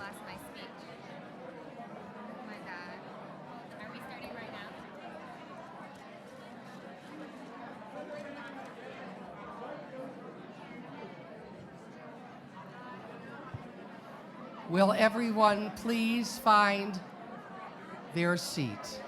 lost my speech. Oh my God. Are we starting right now? Will everyone please find their seat?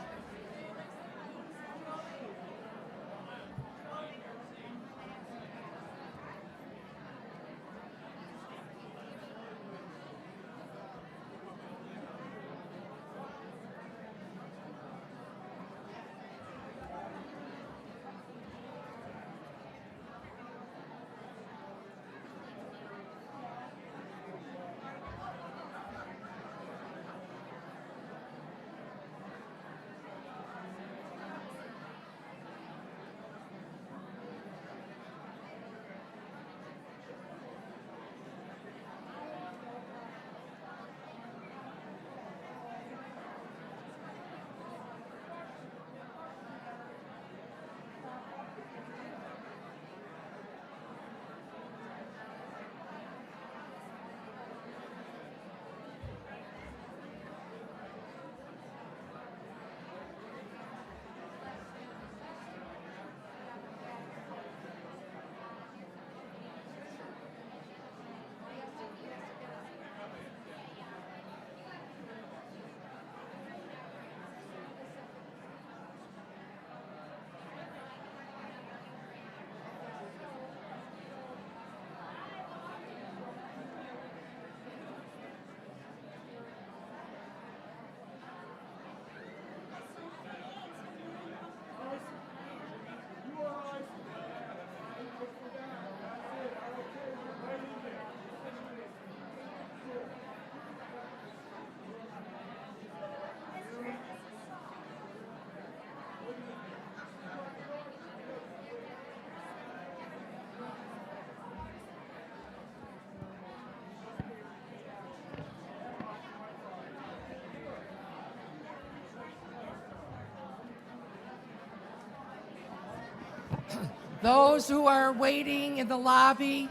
Those who are waiting in the lobby,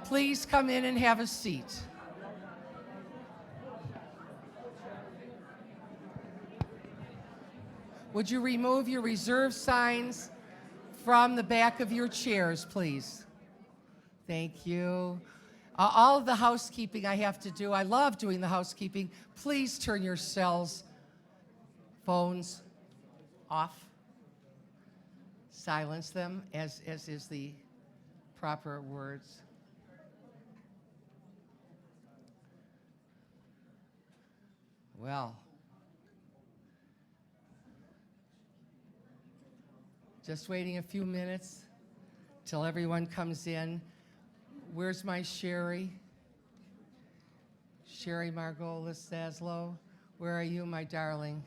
please come in and have a seat. Would you remove your reserve signs from the back of your chairs, please? Thank you. All of the housekeeping I have to do, I love doing the housekeeping. Please turn your cells, phones off. Silence them, as is the proper words. Well, just waiting a few minutes till everyone comes in. Where's my Sherry? Sherry Margolis Zaslow, where are you, my darling?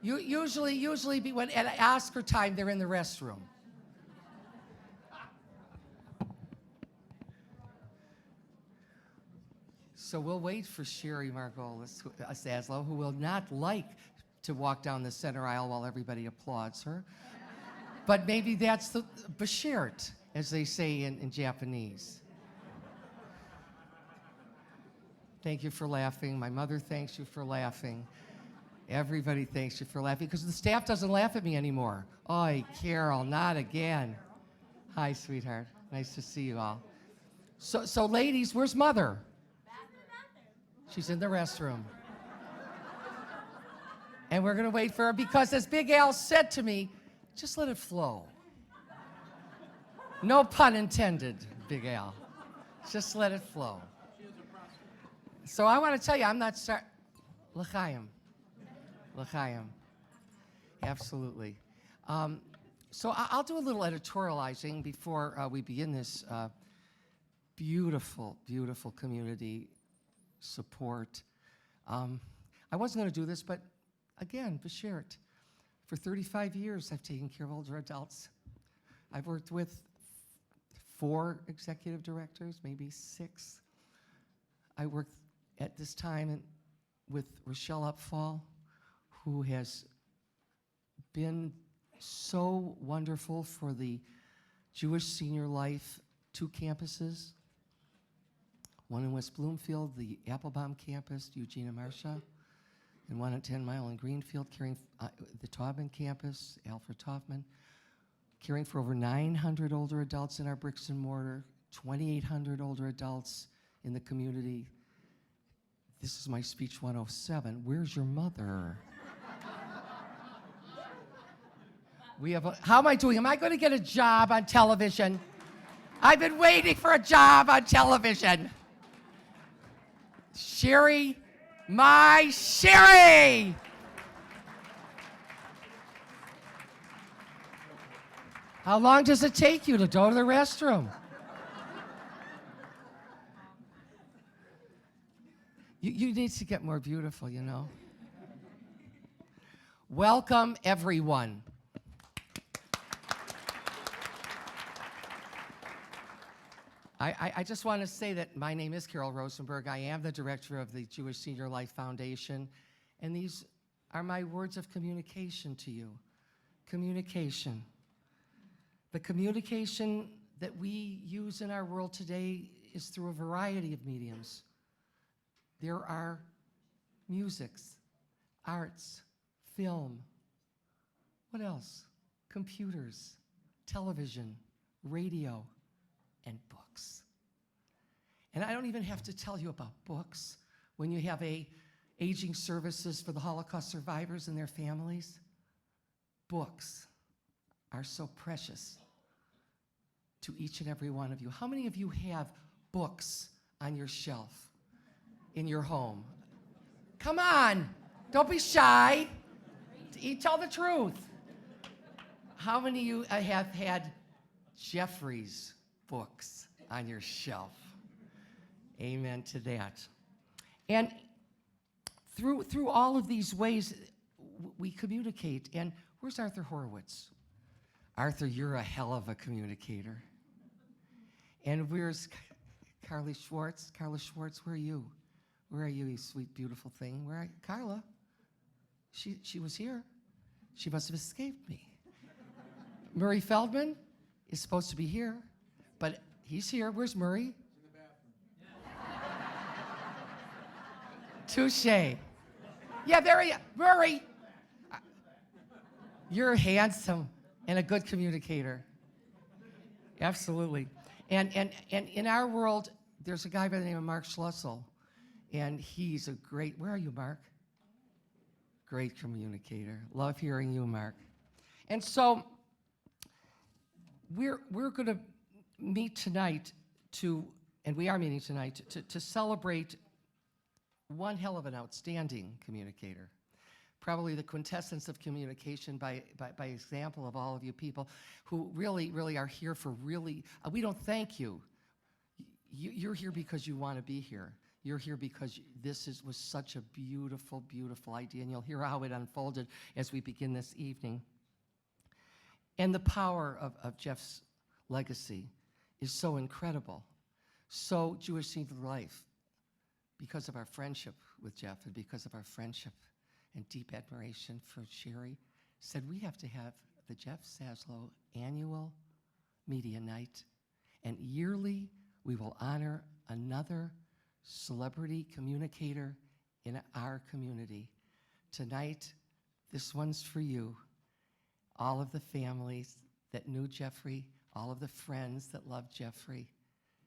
Usually when at Oscar time, they're in the restroom. So we'll wait for Sherry Margolis Zaslow, who will not like to walk down the center aisle while everybody applauds her. But maybe that's the beshert, as they say in Japanese. Thank you for laughing. My mother thanks you for laughing. Everybody thanks you for laughing, because the staff doesn't laugh at me anymore. Oy, Carol, not again. Hi, sweetheart. Nice to see you all. So ladies, where's Mother? She's in the restroom. And we're going to wait for her, because as Big Al said to me, just let it flow. No pun intended, Big Al. Just let it flow. So I want to tell you, I'm not sorry. L'chaim. L'chaim. Absolutely. So I'll do a little editorializing before we begin this beautiful, beautiful community support. I wasn't going to do this, but again, beshert. For 35 years, I've taken care of older adults. I've worked with 4 executive directors, maybe 6. I worked at this time with Rochelle Upfall, who has been so wonderful for the Jewish Senior Life 2 campuses. one in West Bloomfield, the Applebaum campus, Eugene and Marcia, and one at 10 Mile in Greenfield, caring the Taubman campus, Alfred Taubman, caring for over 900 older adults in our bricks and mortar, 2,800 older adults in the community. This is my speech 107. Where's your mother? How am I doing? Am I going to get a job on television? I've been waiting for a job on television. Sherry, my Sherry! How long does it take you to go to the restroom? You need to get more beautiful, you know. Welcome, everyone. I just want to say that my name is Carol Rosenberg. I am the director of the Jewish Senior Life Foundation, and these are my words of communication to you. Communication. The communication that we use in our world today is through a variety of mediums. There are musics, arts, film, what else? Computers, television, radio, and books. And I don't even have to tell you about books. When you have aging services for the Holocaust survivors and their families, books are so precious to each and every one of you. How many of you have books on your shelf in your home? Come on, don't be shy. Tell the truth. How many of you have had Jeffrey's books on your shelf? Amen to that. And through all of these ways, we communicate. And where's Arthur Horowitz? Arthur, you're a hell of a communicator. And where's Carly Schwartz? Carla Schwartz, where are you? Where are you, you sweet, beautiful thing? Where are you? Carla? She was here. She must have escaped me. Murray Feldman is supposed to be here, but he's here. Where's Murray? In the bathroom. Touche. Yeah, there he is. Murray! You're handsome and a good communicator. Absolutely. And in our world, there's a guy by the name of Mark Schlussel, and he's a great, where are you, Mark? Great communicator. Love hearing you, Mark. And so we're going to meet tonight and we are meeting tonight to celebrate one hell of an outstanding communicator. Probably the quintessence of communication by example of all of you people who really are here for we don't thank you. You're here because you want to be here. You're here because was such a beautiful, beautiful idea, and you'll hear how it unfolded as we begin this evening. And the power of Jeff's legacy is so incredible. So Jewish Senior Life, because of our friendship with Jeff and because of our friendship and deep admiration for Sherry, said we have to have the Jeff Zaslow annual media night, and yearly we will honor another celebrity communicator in our community. Tonight, this one's for you. All of the families that knew Jeffrey, all of the friends that loved Jeffrey,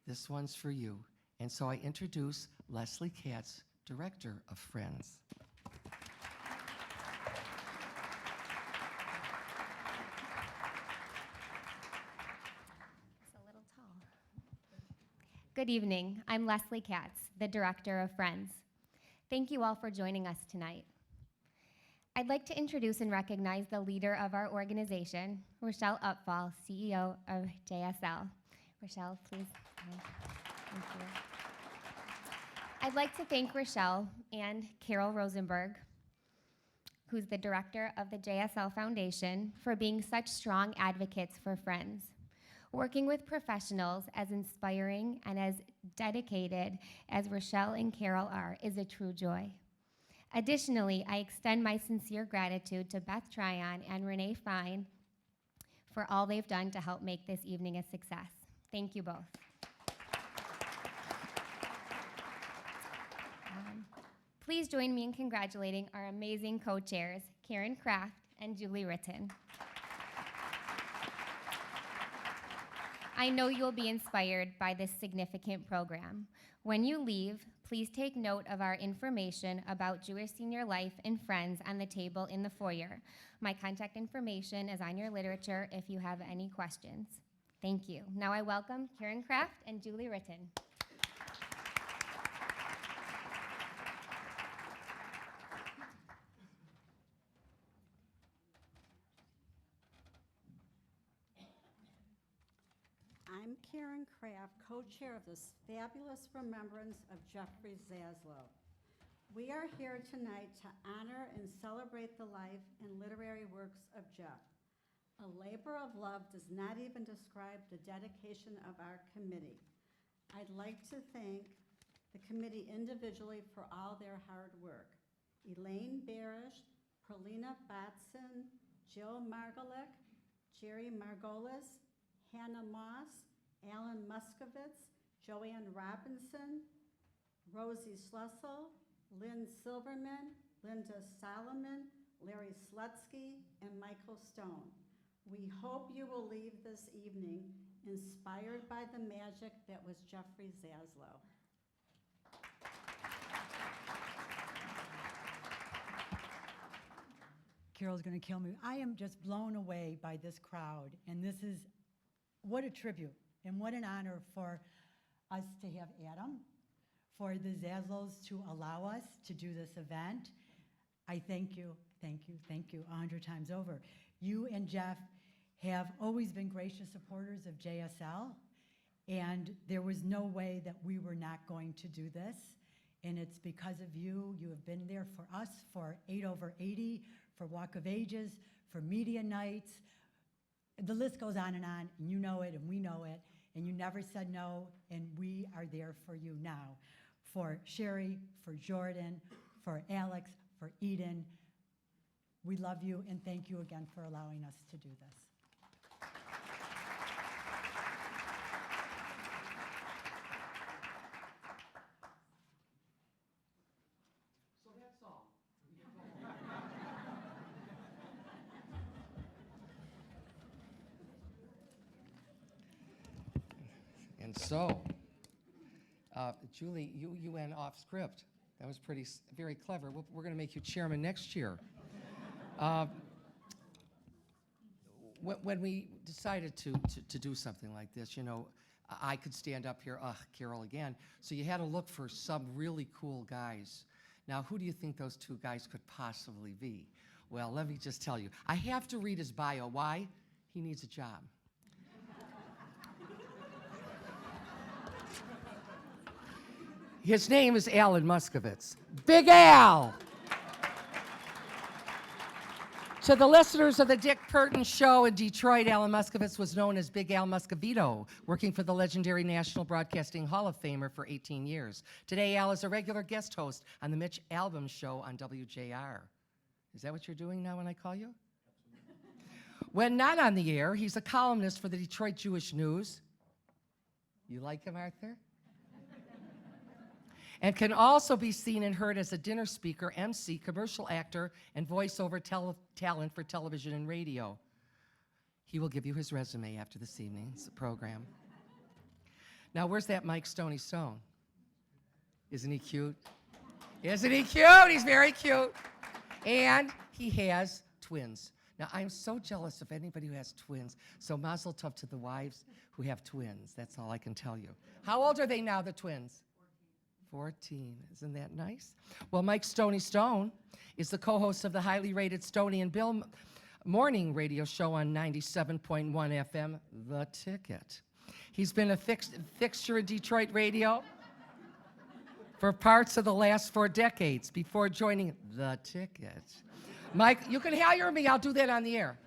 this one's for you. And so I introduce Leslie Katz, Director of Friends. It's a little tall. Good evening. I'm Leslie Katz, the Director of Friends. Thank you all for joining us tonight. I'd like to introduce and recognize the leader of our organization, Rochelle Upfall, CEO of JSL. Rochelle, please. Thank you. I'd like to thank Rochelle and Carol Rosenberg, who's the director of the JSL Foundation, for being such strong advocates for Friends. Working with professionals as inspiring and as dedicated as Rochelle and Carol are is a true joy. Additionally, I extend my sincere gratitude to Beth Tryon and Renee Fine for all they've done to help make this evening a success. Thank you both. Please join me in congratulating our amazing co-chairs, Karen Kraft and Julie Ritten. I know you'll be inspired by this significant program. When you leave, please take note of our information about Jewish Senior Life and Friends on the table in the foyer. My contact information is on your literature if you have any questions. Thank you. Now I welcome Karen Kraft and Julie Ritten. I'm Karen Kraft, co-chair of this fabulous remembrance of Jeffrey Zaslow. We are here tonight to honor and celebrate the life and literary works of Jeff. A labor of love does not even describe the dedication of our committee. I'd like to thank the committee individually for all their hard work. Elaine Barish, Perlina Batson, Jill Margolick, Jerry Margolis, Hannah Moss, Alan Muskovitz, Joanne Robinson, Rosie Schlussel, Lynn Silverman, Linda Solomon, Larry Slutsky, and Michael Stone. We hope you will leave this evening inspired by the magic that was Jeffrey Zaslow. Carol's going to kill me. I am just blown away by this crowd, and this is what a tribute and what an honor for us to have Adam, for the Zaslows to allow us to do this event. I thank you, thank you, thank you 100 times over. You and Jeff have always been gracious supporters of JSL, and there was no way that we were not going to do this, and it's because of you. You have been there for us for 8over80, for Walk of Ages, for media nights. The list goes on, and you know it, and we know it, and you never said no, and we are there for you now. For Sherry, for Jordan, for Alex, for Eden, we love you, and thank you again for allowing us to do this. So that's all. And so, Julie, you went off script. That was very clever. We're going to make you chairman next year. When we decided to do something like this, you know, I could stand up here, Carol again. So you had to look for some really cool guys. Now, who do you think those two guys could possibly be? Well, let me just tell you. I have to read his bio. Why? He needs a job. His name is Alan Muskovitz. Big Al! To the listeners of the Dick Purton Show in Detroit, Alan Muskovitz was known as Big Al Muscovito, working for the legendary National Broadcasting Hall of Famer for 18 years. Today, Al is a regular guest host on the Mitch Albom Show on WJR. Is that what you're doing now when I call you? When not on the air, he's a columnist for the Detroit Jewish News. You like him, Arthur? And can also be seen and heard as a dinner speaker, MC, commercial actor, and voiceover talent for television and radio. He will give you his resume after this evening's program. Now, where's that Mike Stoney Stone? Isn't he cute? Isn't he cute? He's very cute. And he has twins. Now, I'm so jealous of anybody who has twins. So mazel tov to the wives who have twins. That's all I can tell you. How old are they now, the twins? 14. Isn't that nice? Well, Mike Stoney Stone is the co-host of the highly rated Stoney and Bill morning radio show on 97.1 FM, The Ticket. He's been a fixture in Detroit radio for parts of the last 4 decades before joining The Ticket. Mike, you can hire me. I'll do that on the air.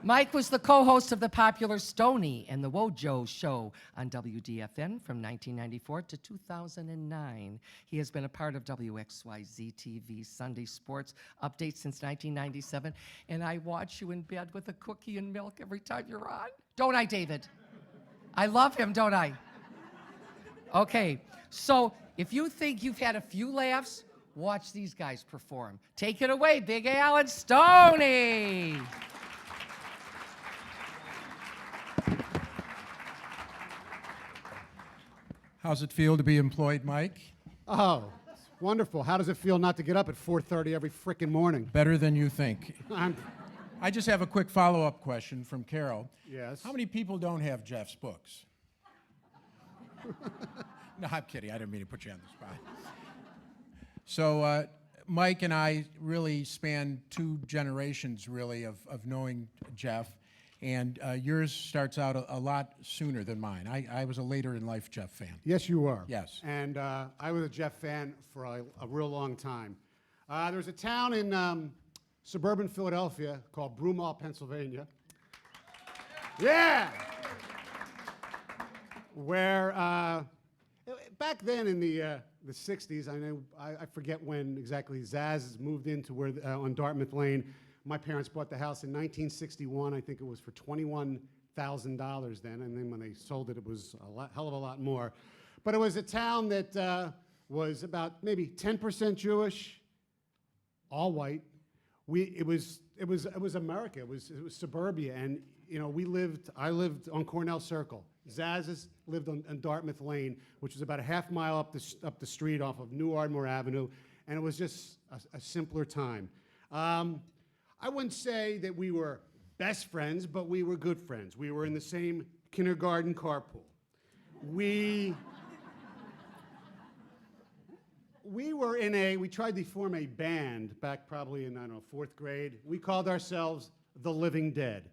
Mike was the co-host of the popular Stoney and the Wojo show on WDFN from 1994 to 2009. He has been a part of WXYZ TV Sunday Sports Update since 1997, and I watch you in bed with a cookie and milk every time you're on. Don't I, David? I love him, don't I? Okay, so If you think you've had a few laughs, watch these guys perform. Take it away, Big Al and Stoney. How's it feel to be employed, Mike? Oh, it's wonderful. How does it feel not to get up at 4:30 every frickin' morning? Better than you think. I'm, I just have a quick follow-up question from Carol. yes. How many people don't have Jeff's books? No, I'm kidding. I didn't mean to put you on the spot. So Mike and I really span 2 generations, really, of knowing Jeff. And yours starts out a lot sooner than mine. I was a later-in-life Jeff fan. Yes, you are. Yes. And I was a Jeff fan for a real long time. There was a town in suburban Philadelphia called Broomall, Pennsylvania. Yeah! Where back then in the 60s, I forget when exactly Zaz moved into where on Dartmouth Lane. My parents bought the house in 1961. I think it was for $21,000 then, and then when they sold it, it was a hell of a lot more. But it was a town that was about maybe 10% Jewish, all white. It was America. It was suburbia, and you know I lived on Cornell Circle. Zaz lived on Dartmouth Lane, which was about a half mile up the street off of New Ardmore Avenue, and it was just a simpler time. I wouldn't say that we were best friends, but we were good friends. We were in the same kindergarten carpool. We tried to form a band back probably in, 4th grade. We called ourselves The Living Dead.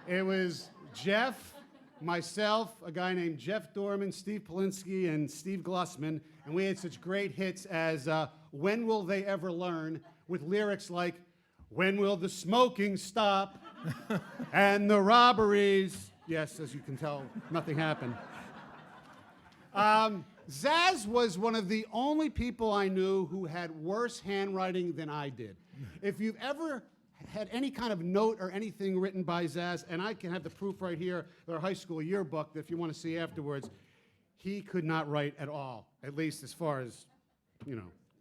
It was Jeff, myself, a guy named Jeff Dorman, Steve Polinsky, and Steve Glussman, and we had such great hits as When Will They Ever Learn, with lyrics like, when will the smoking stop and the robberies? Yes, as you can tell, nothing happened. Zaz was one of the only people I knew who had worse handwriting than I did. If you've ever had any kind of note or anything written by Zaz, and I can have the proof right here, their high school yearbook, that if you want to see afterwards, he could not write at all, at least as far as,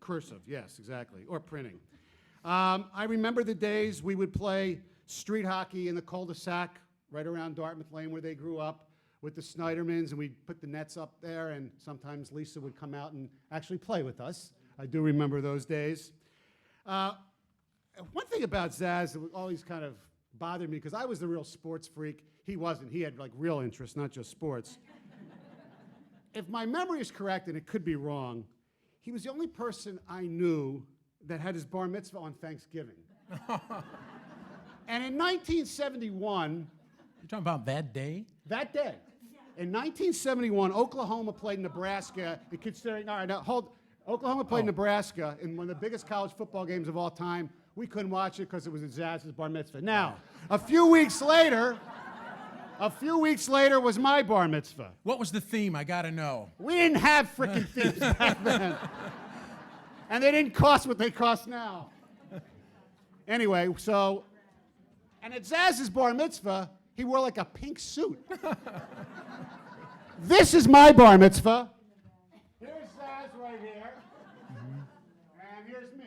cursive, yes, exactly, or printing. I remember the days we would play street hockey in the cul-de-sac right around Dartmouth Lane where they grew up with the Snydermans, and we'd put the nets up there, and sometimes Lisa would come out and actually play with us. I do remember those days. One thing about Zaz that always kind of bothered me, because I was the real sports freak. He wasn't. He had like real interests, not just sports. If my memory is correct, and it could be wrong, he was the only person I knew that had his bar mitzvah on Thanksgiving. And in 1971... You're talking about that day? That day. In 1971, Oklahoma played Nebraska. And considering, all right, now hold. Oklahoma played Nebraska in one of the biggest college football games of all time. We couldn't watch it because it was at Zaz's bar mitzvah. Now, a few weeks later was my bar mitzvah. What was the theme? I gotta know. We didn't have frickin' themes back then. And they didn't cost what they cost now. Anyway, so, and at Zaz's bar mitzvah, he wore like a pink suit. This is my bar mitzvah. Here's Zaz right here. And here's me.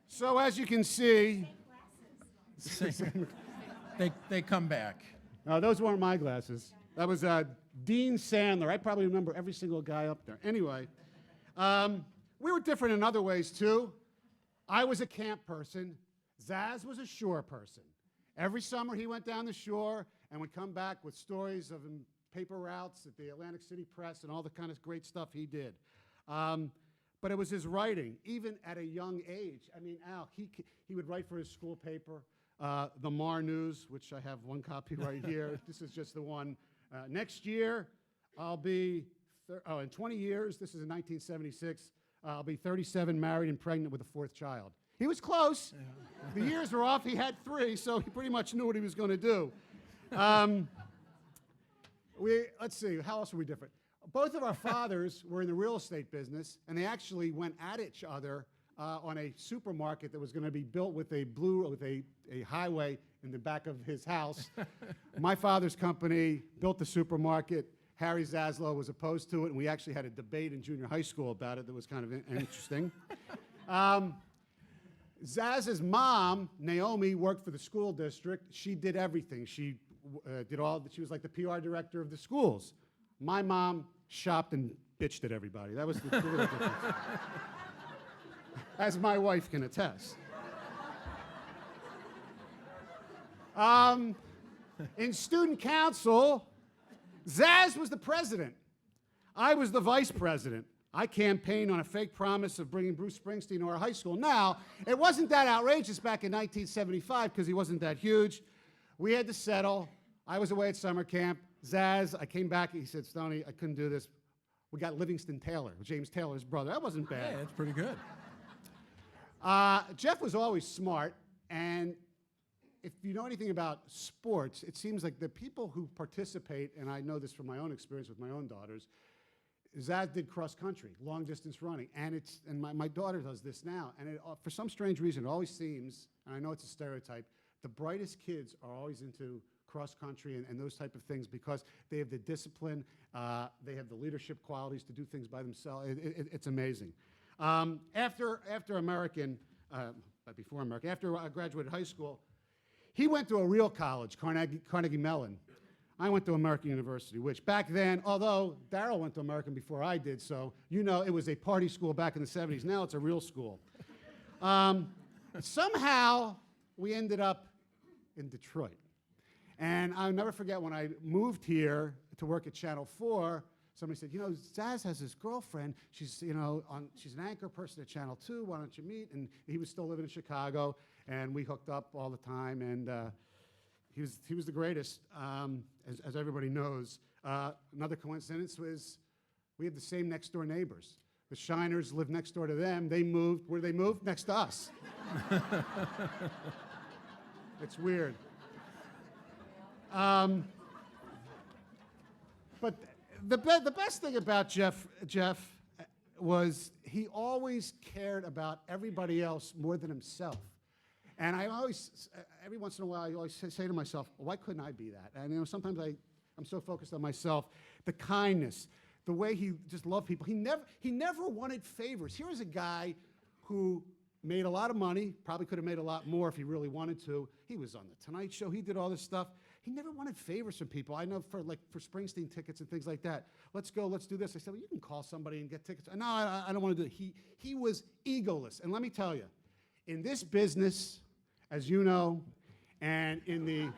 So as you can see, They come back. no, those weren't my glasses. That was Dean Sandler. I probably remember every single guy up there. Anyway, we were different in other ways too. I was a camp person. Zaz was a shore person. Every summer he went down the shore and would come back with stories of paper routes at the Atlantic City Press and all the kind of great stuff he did. But it was his writing, even at a young age. I mean, Al, he would write for his school paper, the Mar News, which I have one copy right here. This is just the one. Next year, I'll be, in 20 years, this is in 1976, I'll be 37, married and pregnant with a 4th child. He was close. The years were off. He had 3, so he pretty much knew what he was going to do. Let's see, how else were we different? Both of our fathers were in the real estate business, and they actually went at each other on a supermarket that was going to be built with a highway in the back of his house. My father's company built the supermarket, Harry Zaslow was opposed to it, and we actually had a debate in junior high school about it that was kind of interesting. Zaz's mom, Naomi, worked for the school district. She did everything. She she was like the PR director of the schools. My mom shopped and bitched at everybody. That was the little difference. As my wife can attest. In student council, Zaz was the president. I was the vice president. I campaigned on a fake promise of bringing Bruce Springsteen to our high school. Now, it wasn't that outrageous back in 1975 because he wasn't that huge. We had to settle. I was away at summer camp. Zaz, I came back, he said, Stoney, I couldn't do this. We got Livingston Taylor, James Taylor's brother. That wasn't bad. Hey, that's pretty good. Jeff was always smart, and if you know anything about sports, it seems like the people who participate, and I know this from my own experience with my own daughters, Zaz did cross country, long distance running, and my daughter does this now, and for some strange reason, it always seems, and I know it's a stereotype, the brightest kids are always into cross country and those type of things because they have the discipline, they have the leadership qualities to do things by themselves. It's amazing. After I graduated high school, he went to a real college, Carnegie Mellon. I went to American University, which back then, although Darryl went to American before I did, so you know it was a party school back in the 70s. Now it's a real school. Somehow, we ended up in Detroit. And I'll never forget when I moved here to work at Channel 4, somebody said, you know, Zaz has this girlfriend. She's, she's an anchor person at Channel 2. Why don't you meet? And he was still living in Chicago, and we hooked up all the time. And he was the greatest, as everybody knows. Another coincidence was we have the same next door neighbors. The Shiners lived next door to them. They moved. Where did they move? Next to us. It's weird. But the best thing about Jeff was he always cared about everybody else more than himself. And I always, every once in a while, I always say to myself, why couldn't I be that? And sometimes I'm so focused on myself. The kindness, the way he just loved people. He never wanted favors. Here was a guy who made a lot of money, probably could have made a lot more if he really wanted to. He was on The Tonight Show. He did all this stuff. He never wanted favors from people. I know for Springsteen tickets and things like that. Let's go, let's do this. I said, well, you can call somebody and get tickets. No, I don't want to do it. He was egoless. And let me tell you, in this business, as you know, and in the,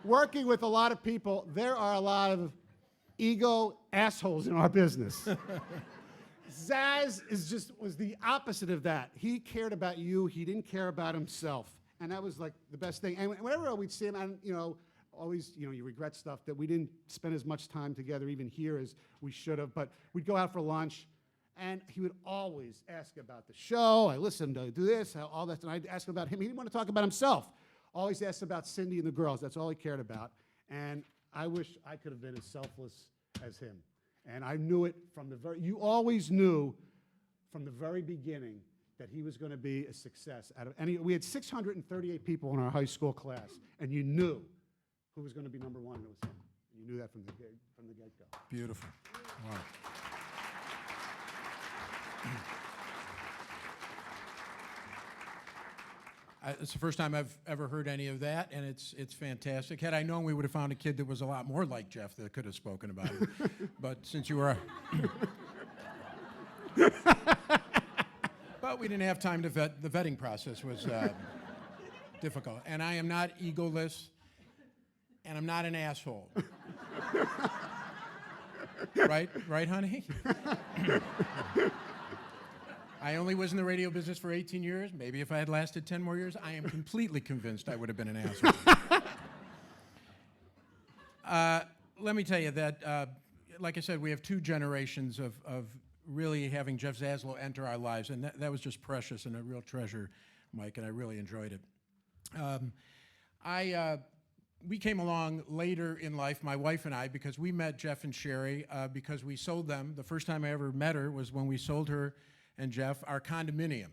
working with a lot of people, there are a lot of ego assholes in our business. Zaz was the opposite of that. He cared about you. He didn't care about himself. And that was like the best thing. And whenever we'd see him, and always, you regret stuff that we didn't spend as much time together even here as we should have. But we'd go out for lunch, and he would always ask about the show. I listened to do this, all that, and I'd ask him about him. He didn't want to talk about himself. Always asked about Cindy and the girls. That's all he cared about. And I wish I could have been as selfless as him. And I knew it from you always knew from the very beginning that he was going to be a success. We had 638 people in our high school class, and you knew who was going to be number one, and it was him. You knew that from the get-go. Beautiful. Wow. It's the first time I've ever heard any of that, and it's fantastic. Had I known, we would have found a kid that was a lot more like Jeff that could have spoken about it. But since you were... But we didn't have time to vet. The vetting process was difficult. And I am not egoless, and I'm not an asshole. Right, honey? I only was in the radio business for 18 years. Maybe if I had lasted 10 more years, I am completely convinced I would have been an asshole. Let me tell you that, like I said, we have two generations of really having Jeff Zaslow enter our lives, and that was just precious and a real treasure, Mike, and I really enjoyed it. We came along later in life, my wife and I, because we met Jeff and Sherry because we sold them. The first time I ever met her was when we sold her and Jeff our condominium.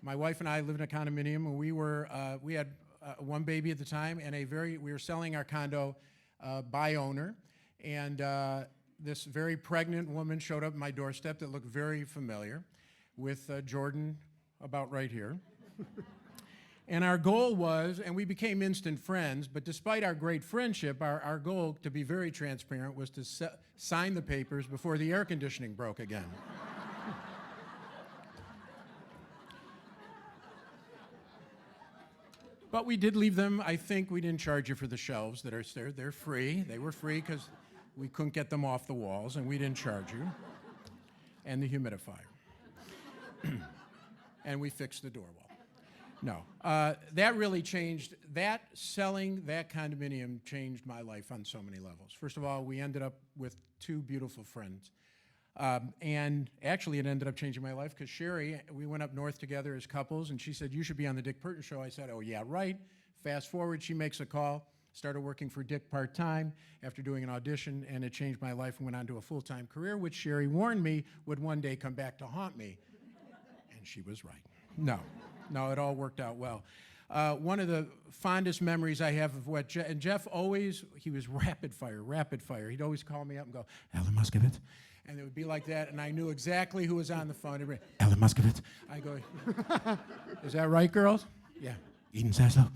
My wife and I lived in a condominium, and we had one baby at the time, and we were selling our condo by owner. And this very pregnant woman showed up at my doorstep that looked very familiar with Jordan about right here. And our goal was, and we became instant friends, but despite our great friendship, our goal, to be very transparent, was to sign the papers before the air conditioning broke again. But we did leave them. I think we didn't charge you for the shelves that are there. They're free. They were free because we couldn't get them off the walls, and we didn't charge you. And the humidifier. And we fixed the door wall. No, that really changed, selling that condominium changed my life on so many levels. First of all, we ended up with two beautiful friends. And actually, it ended up changing my life because Sherry, we went up north together as couples, and she said, "You should be on the Dick Purton show." I said, "Oh, yeah, right." Fast forward, she makes a call, started working for Dick part-time after doing an audition, and it changed my life and went on to a full-time career, which Sherry warned me would one day come back to haunt me. And she was right. No, it all worked out well. One of the fondest memories I have of what Jeff always, he was rapid fire. He'd always call me up and go, "Alan Muscovitz." And it would be like that, and I knew exactly who was on the phone. Everybody, "Alan Muscovitz." I go, "Is that right, girls?" "Yeah." "Eden Zaslow."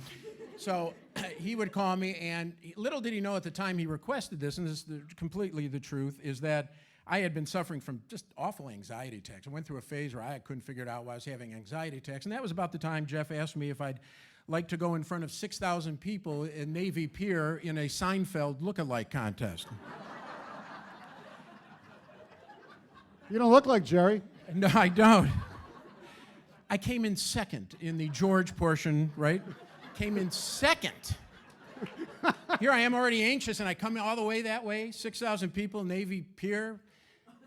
So he would call me, and little did he know at the time he requested this, and this is completely the truth, is that I had been suffering from just awful anxiety attacks. I went through a phase where I couldn't figure it out why I was having anxiety attacks, and that was about the time Jeff asked me if I'd like to go in front of 6,000 people in Navy Pier in a Seinfeld look-alike contest. You don't look like Jerry. No, I don't. I came in second in the George portion, right? Came in second. Here I am already anxious, and I come all the way that way, 6,000 people, Navy Pier,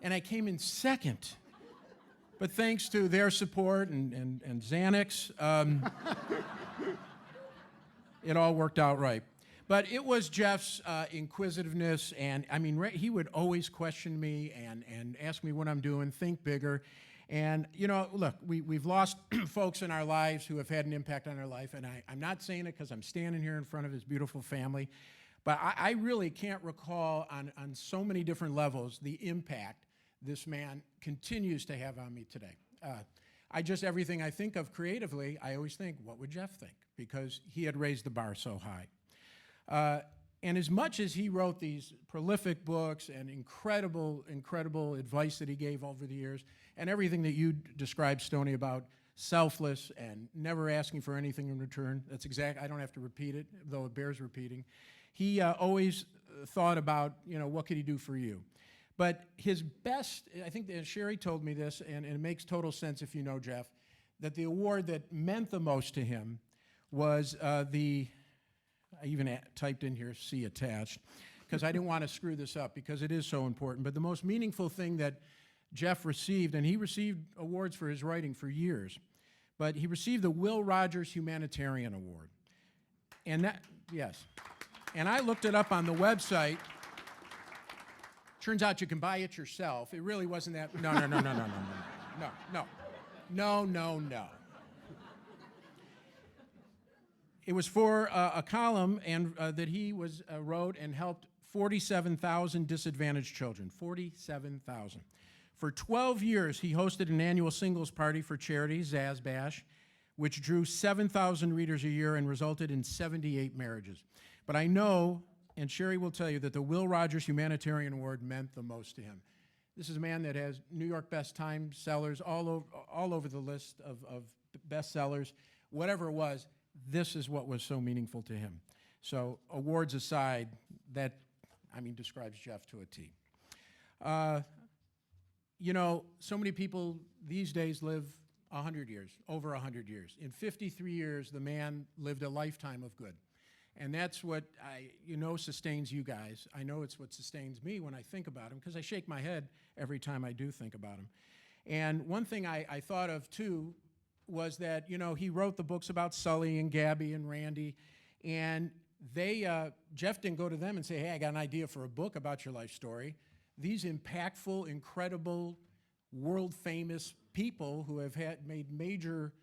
and I came in second. But thanks to their support and Xanax, it all worked out right. But it was Jeff's inquisitiveness, and I mean, he would always question me and ask me what I'm doing, think bigger. And, you know, look, we've lost folks in our lives who have had an impact on our life, and I'm not saying it because I'm standing here in front of his beautiful family, but I really can't recall on so many different levels the impact this man continues to have on me today. Everything I think of creatively, I always think, what would Jeff think? Because he had raised the bar so high. And as much as he wrote these prolific books and incredible advice that he gave over the years, and everything that you described, Stoney, about selfless and never asking for anything in return, that's exact. I don't have to repeat it, though it bears repeating. He always thought about, what could he do for you? But his best, I think that Sherry told me this, and it makes total sense if you know Jeff, that the award that meant the most to him was I even typed in here, "see attached," because I didn't want to screw this up because it is so important. But the most meaningful thing that Jeff received, and he received awards for his writing for years, but he received the Will Rogers Humanitarian Award. And that, yes. And I looked it up on the website. Turns out you can buy it yourself. It really wasn't that, no. It was for a column that he wrote and helped 47,000 disadvantaged children, 47,000. For 12 years, he hosted an annual singles party for charity, Zaz Bash, which drew 7,000 readers a year and resulted in 78 marriages. But I know, and Sherry will tell you, that the Will Rogers Humanitarian Award meant the most to him. This is a man that has New York Best Time sellers all over the list of bestsellers. Whatever it was, this is what was so meaningful to him. So awards aside, that, describes Jeff to a T. So many people these days live 100 years, over 100 years. In 53 years, the man lived a lifetime of good. And that's what sustains you guys. I know it's what sustains me when I think about him, because I shake my head every time I do think about him. And one thing I thought of, too, was that, he wrote the books about Sully and Gabby and Randy, and Jeff didn't go to them and say, "Hey, I got an idea for a book about your life story." These impactful, incredible, world-famous people who have made major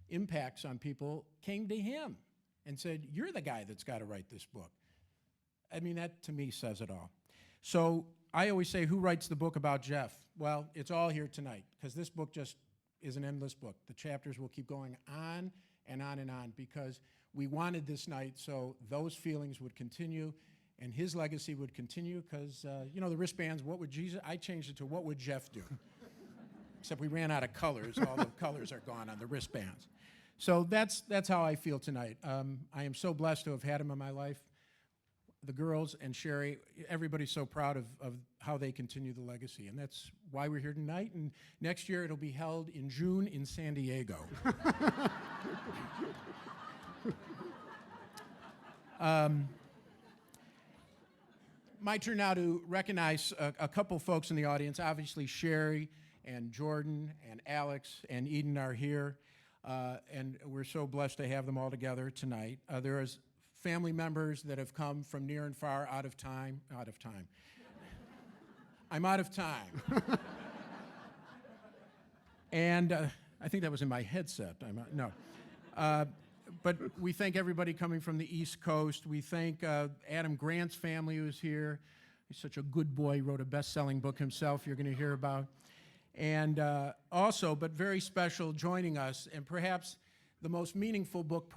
impacts on people came to him and said, "You're the guy that's got to write this book." I mean, that to me says it all. So I always say, who writes the book about Jeff? Well, it's all here tonight, because this book just is an endless book. The chapters will keep going on and on and on, because we wanted this night so those feelings would continue and his legacy would continue, because, you know, the wristbands, what would Jesus, I changed it to what would Jeff do? Except we ran out of colors. All the colors are gone on the wristbands. So that's how I feel tonight. I am so blessed to have had him in my life. The girls and Sherry, everybody's so proud of how they continue the legacy. And that's why we're here tonight. And next year it'll be held in June in San Diego. My turn now to recognize a couple folks in the audience. Obviously, Sherry and Jordan and Alex and Eden are here. And we're so blessed to have them all together tonight. There is family members that have come from near and far, out of time. I'm out of time. And I think that was in my headset. No. But we thank everybody coming from the East Coast. We thank Adam Grant's family who's here. He's such a good boy. He wrote a best-selling book himself you're going to hear about. And also, but very special, joining us, and perhaps the most meaningful book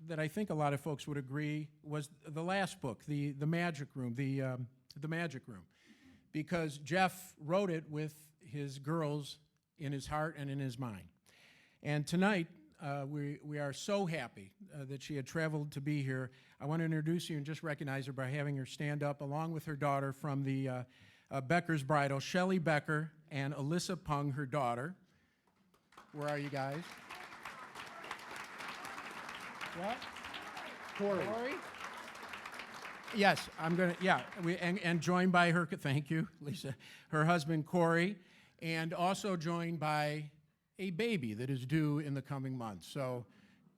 that I think a lot of folks would agree was the last book, the Magic Room, the Magic Room, because Jeff wrote it with his girls in his heart and in his mind. And tonight, we are so happy that she had traveled to be here. I want to introduce you and just recognize her by having her stand up along with her daughter from the Becker's Bridal, Shelley Becker and Alyssa Pung, her daughter. Where are you guys? What? Corey. Yes, I'm going to, yeah. And joined by her, thank you, Lisa, her husband, Corey, and also joined by a baby that is due in the coming months. So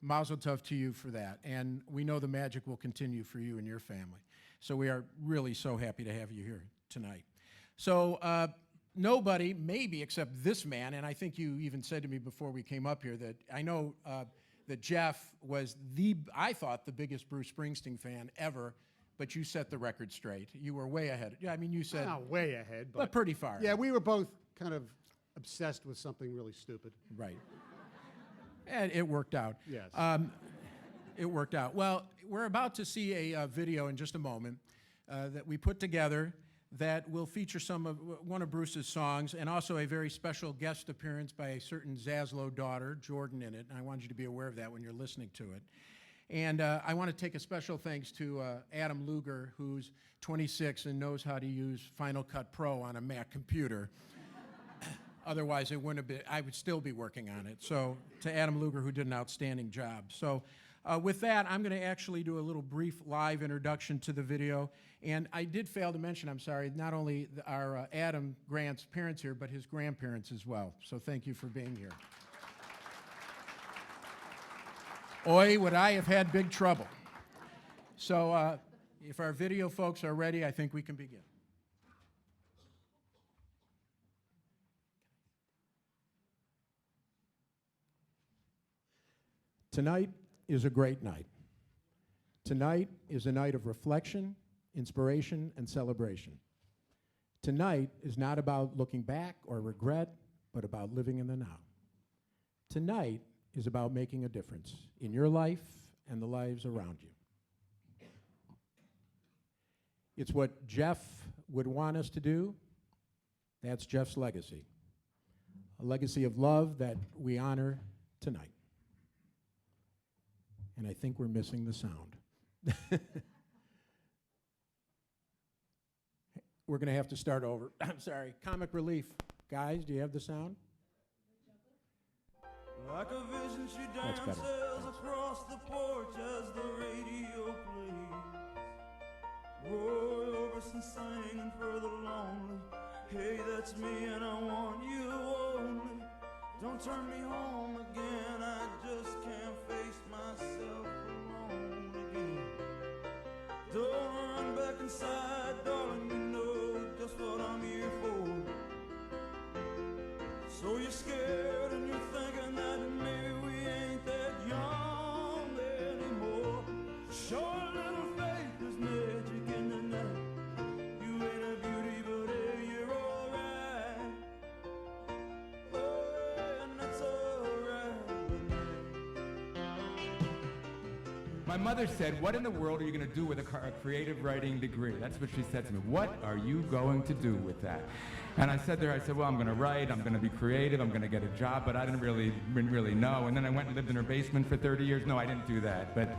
mazel tov to you for that. And we know the magic will continue for you and your family. So we are really so happy to have you here tonight. So nobody, maybe except this man, and I think you even said to me before we came up here that I know that Jeff was I thought, the biggest Bruce Springsteen fan ever, but you set the record straight. You were way ahead. Yeah, I mean, you said... Not way ahead, but pretty far. Yeah, we were both kind of obsessed with something really stupid. Right. And it worked out. Yes. It worked out. Well, we're about to see a video in just a moment that we put together that will feature one of Bruce's songs, and also a very special guest appearance by a certain Zaslow daughter, Jordan, in it. And I want you to be aware of that when you're listening to it. And I want to take a special thanks to Adam Luger, who's 26 and knows how to use Final Cut Pro on a Mac computer. Otherwise, it wouldn't have been, I would still be working on it. So to Adam Luger, who did an outstanding job. So with that, I'm going to actually do a little brief live introduction to the video. And I did fail to mention, I'm sorry, not only our Adam Grant's parents here, but his grandparents as well. So thank you for being here. Oi, would I have had big trouble. So if our video folks are ready, I think we can begin. Tonight is a great night. Tonight is a night of reflection, inspiration, and celebration. Tonight is not about looking back or regret, but about living in the now. Tonight is about making a difference in your life and the lives around you. It's what Jeff would want us to do. That's Jeff's legacy. A legacy of love that we honor tonight. And I think we're missing the sound. We're going to have to start over. I'm sorry. Comic relief. Guys, do you have the sound? Like a vision, she That's better. dances across the porch as the radio plays. Roy Orbison singing for the lonely. Hey, that's me and I want you only. Don't turn me home again, I just can't face myself alone again. Don't run back inside, darling, you know just what I'm here for. So you're scared and you're thinking that maybe we ain't that young anymore. Sure, little faith is made My mother said, what in the world are you going to do with a creative writing degree? That's what she said to me. What are you going to do with that? And I said to her, I said, well, I'm going to write, I'm going to be creative, I'm going to get a job, but I didn't really know. And then I went and lived in her basement for 30 years. No, I didn't do that. But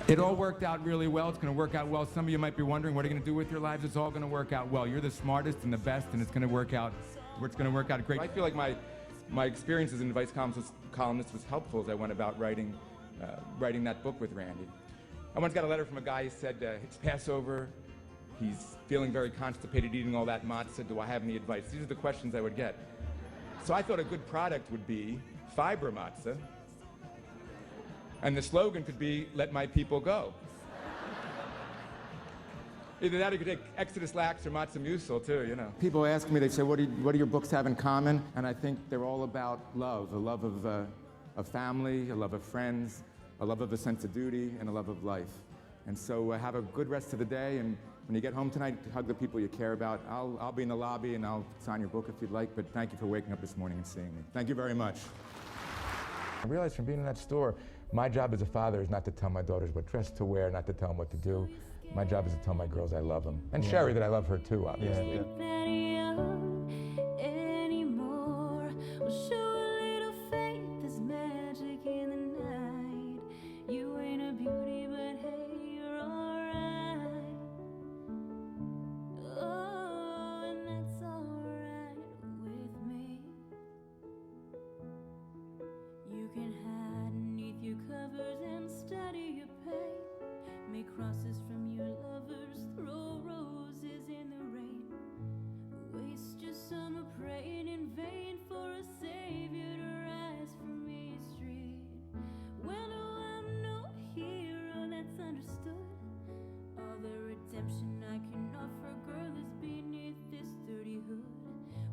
it all worked out really well. It's going to work out well. Some of you might be wondering, what are you going to do with your lives? It's all going to work out well. You're the smartest and the best, and it's going to work out great. I feel like my experience as an advice columnist was helpful as I went about writing that book with Randy. I once got a letter from a guy who said, it's Passover, he's feeling very constipated eating all that matzah, do I have any advice? These are the questions I would get. So I thought a good product would be fiber matzah, and the slogan could be, let my people go. Either that or you could take Exodus Lax or Matzah Musil too, you know. People ask me, they say, what do your books have in common? And I think they're all about love, a love of family, a love of friends, a love of a sense of duty, and a love of life. And so have a good rest of the day, and when you get home tonight, hug the people you care about. I'll be in the lobby and I'll sign your book if you'd like, but thank you for waking up this morning and seeing me. Thank you very much. I realized from being in that store, my job as a father is not to tell my daughters what dress to wear, not to tell them what to do. My job is to tell my girls I love them. And Sherry that I love her too, obviously. Crosses from your lovers, throw roses in the rain. Waste your summer praying in vain for a savior to rise from East Street. Well, no, I'm no hero that's understood. All the redemption I can offer, girl, is beneath this dirty hood,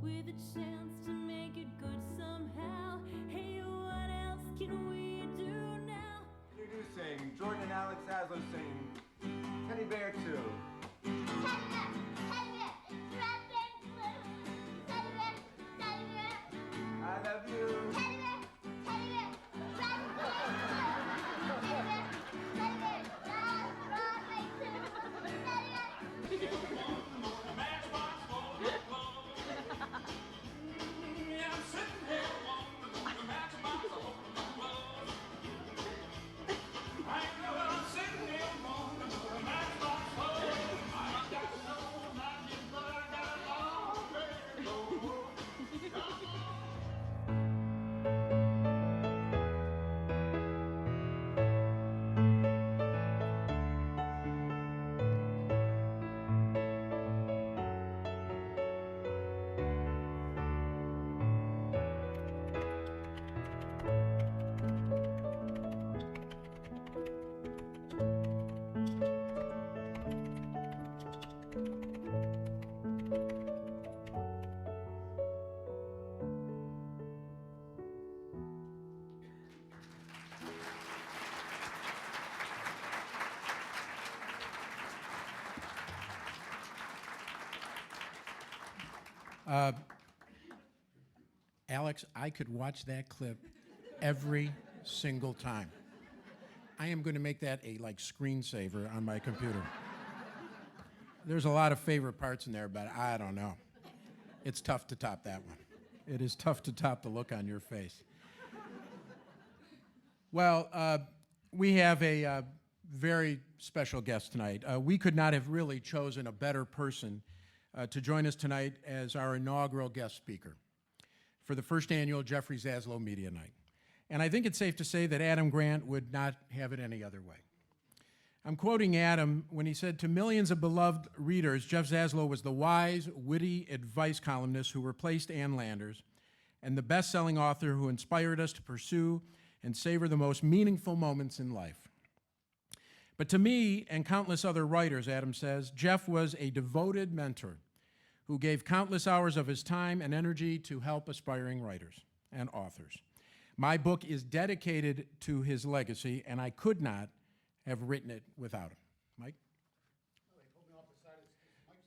with a chance to make it good somehow. Hey, what else can we do now? Introducing Jordan and Alex Zaslow singing Teddy Bear 2. I love you. Alex, I could watch that clip every single time. I am going to make that a screensaver on my computer. There's a lot of favorite parts in there, but I don't know. It's tough to top that one. It is tough to top the look on your face. Well, we have a very special guest tonight. We could not have really chosen a better person to join us tonight as our inaugural guest speaker for the first annual Jeffrey Zaslow Media Night. And I think it's safe to say that Adam Grant would not have it any other way. I'm quoting Adam when he said, "To millions of beloved readers, Jeff Zaslow was the wise, witty advice columnist who replaced Ann Landers, and the best-selling author who inspired us to pursue and savor the most meaningful moments in life. But to me and countless other writers," Adam says, "Jeff was a devoted mentor who gave countless hours of his time and energy to help aspiring writers and authors. My book is dedicated to his legacy, and I could not have written it without him." Mike?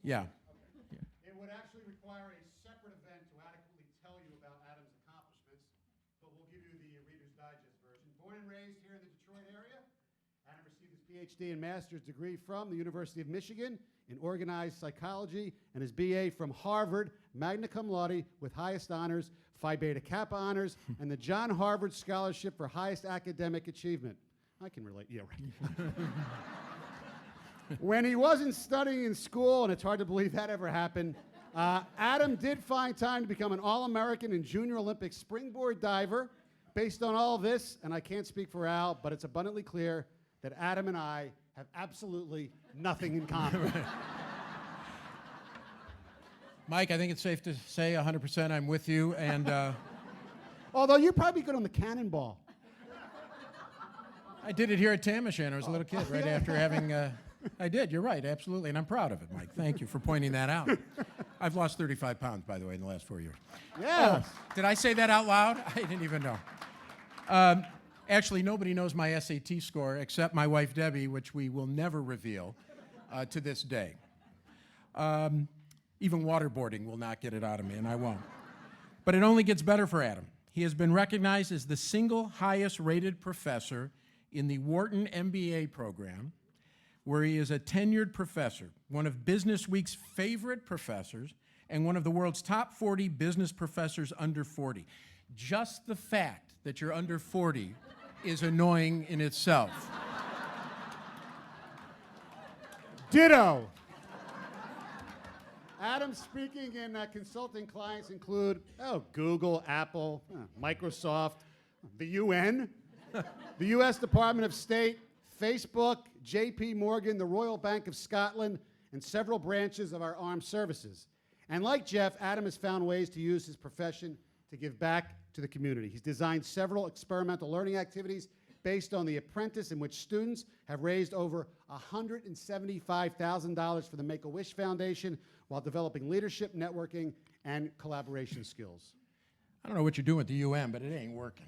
Yeah. Okay. It would actually require a separate event to adequately tell you about Adam's accomplishments, but we'll give you the Reader's Digest version. Born and raised here in the Detroit area, PhD and master's degree from the University of Michigan in organized psychology and his BA from Harvard, magna cum laude with highest honors, Phi Beta Kappa honors, and the John Harvard Scholarship for highest academic achievement. I can relate. Yeah, right. When he wasn't studying in school, and it's hard to believe that ever happened, Adam did find time to become an All-American and Junior Olympic springboard diver. Based on all this, and I can't speak for Al, but it's abundantly clear that Adam and I have absolutely nothing in common. Mike, I think it's safe to say 100% I'm with you, and Although you're probably good on the cannonball. I did it here at Tamashan. I was a little kid right after having... I did, you're right, absolutely, and I'm proud of it, Mike. Thank you for pointing that out. I've lost 35 pounds, by the way, in the last 4 years. Yeah. Did I say that out loud? I didn't even know. Actually, nobody knows my SAT score except my wife, Debbie, which we will never reveal to this day. Even waterboarding will not get it out of me, and I won't. But it only gets better for Adam. He has been recognized as the single highest rated professor in the Wharton MBA program, where he is a tenured professor, one of Business Week's favorite professors, and one of the world's top 40 business professors under 40. Just the fact that you're under 40 is annoying in itself. Ditto. Adam's speaking and consulting clients include Google, Apple, Microsoft, the UN, the U.S. Department of State, Facebook, J.P. Morgan, the Royal Bank of Scotland, and several branches of our armed services. And like Jeff, Adam has found ways to use his profession to give back to the community. He's designed several experimental learning activities based on The Apprentice, in which students have raised over $175,000 for the Make-A-Wish Foundation while developing leadership, networking, and collaboration skills. I don't know what you're doing with the UN, but it ain't working.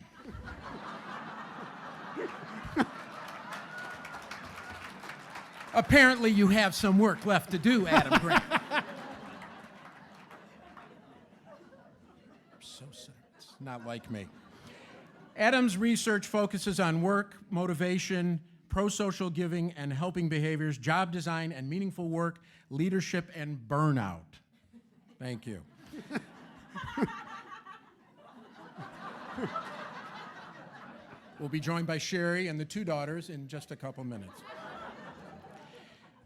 Apparently you have some work left to do, Adam Grant. So sad. It's not like me. Adam's research focuses on work, motivation, pro-social giving and helping behaviors, job design and meaningful work, leadership and burnout. Thank you. We'll be joined by Sherry and the two daughters in just a couple minutes.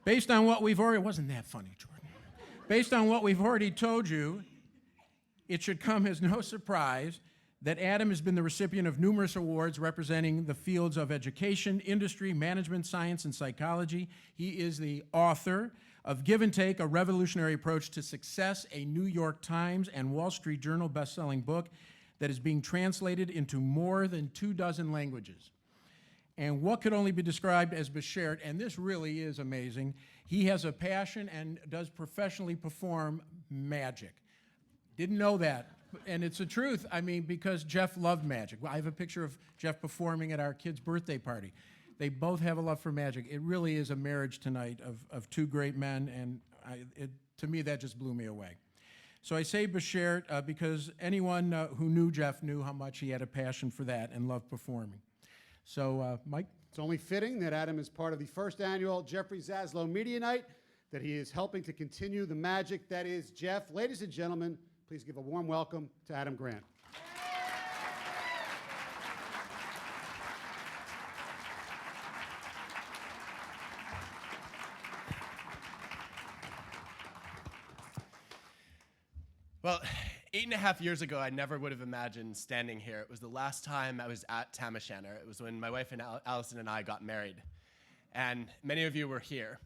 Based on what we've already, wasn't that funny, Jordan? Based on what we've already told you, it should come as no surprise that Adam has been the recipient of numerous awards representing the fields of education, industry, management, science, and psychology. He is the author of Give and Take, A Revolutionary Approach to Success, a New York Times and Wall Street Journal best-selling book that is being translated into more than 24 languages. And what could only be described as Beshert, and this really is amazing, he has a passion and does professionally perform magic. Didn't know that, and it's the truth. I mean, because Jeff loved magic. I have a picture of Jeff performing at our kid's birthday party. They both have a love for magic. It really is a marriage tonight of two great men, and to me, that just blew me away. So I say Beshert because anyone who knew Jeff knew how much he had a passion for that and loved performing. So, Mike? It's only fitting that Adam is part of the first annual Jeffrey Zaslow Media Night, that he is helping to continue the magic that is Jeff. Ladies and gentlemen, please give a warm welcome to Adam Grant. Well, 8.5 years ago, I never would have imagined standing here. It was the last time I was at Tamashanner. It was when my wife and Allison and I got married. And many of you were here.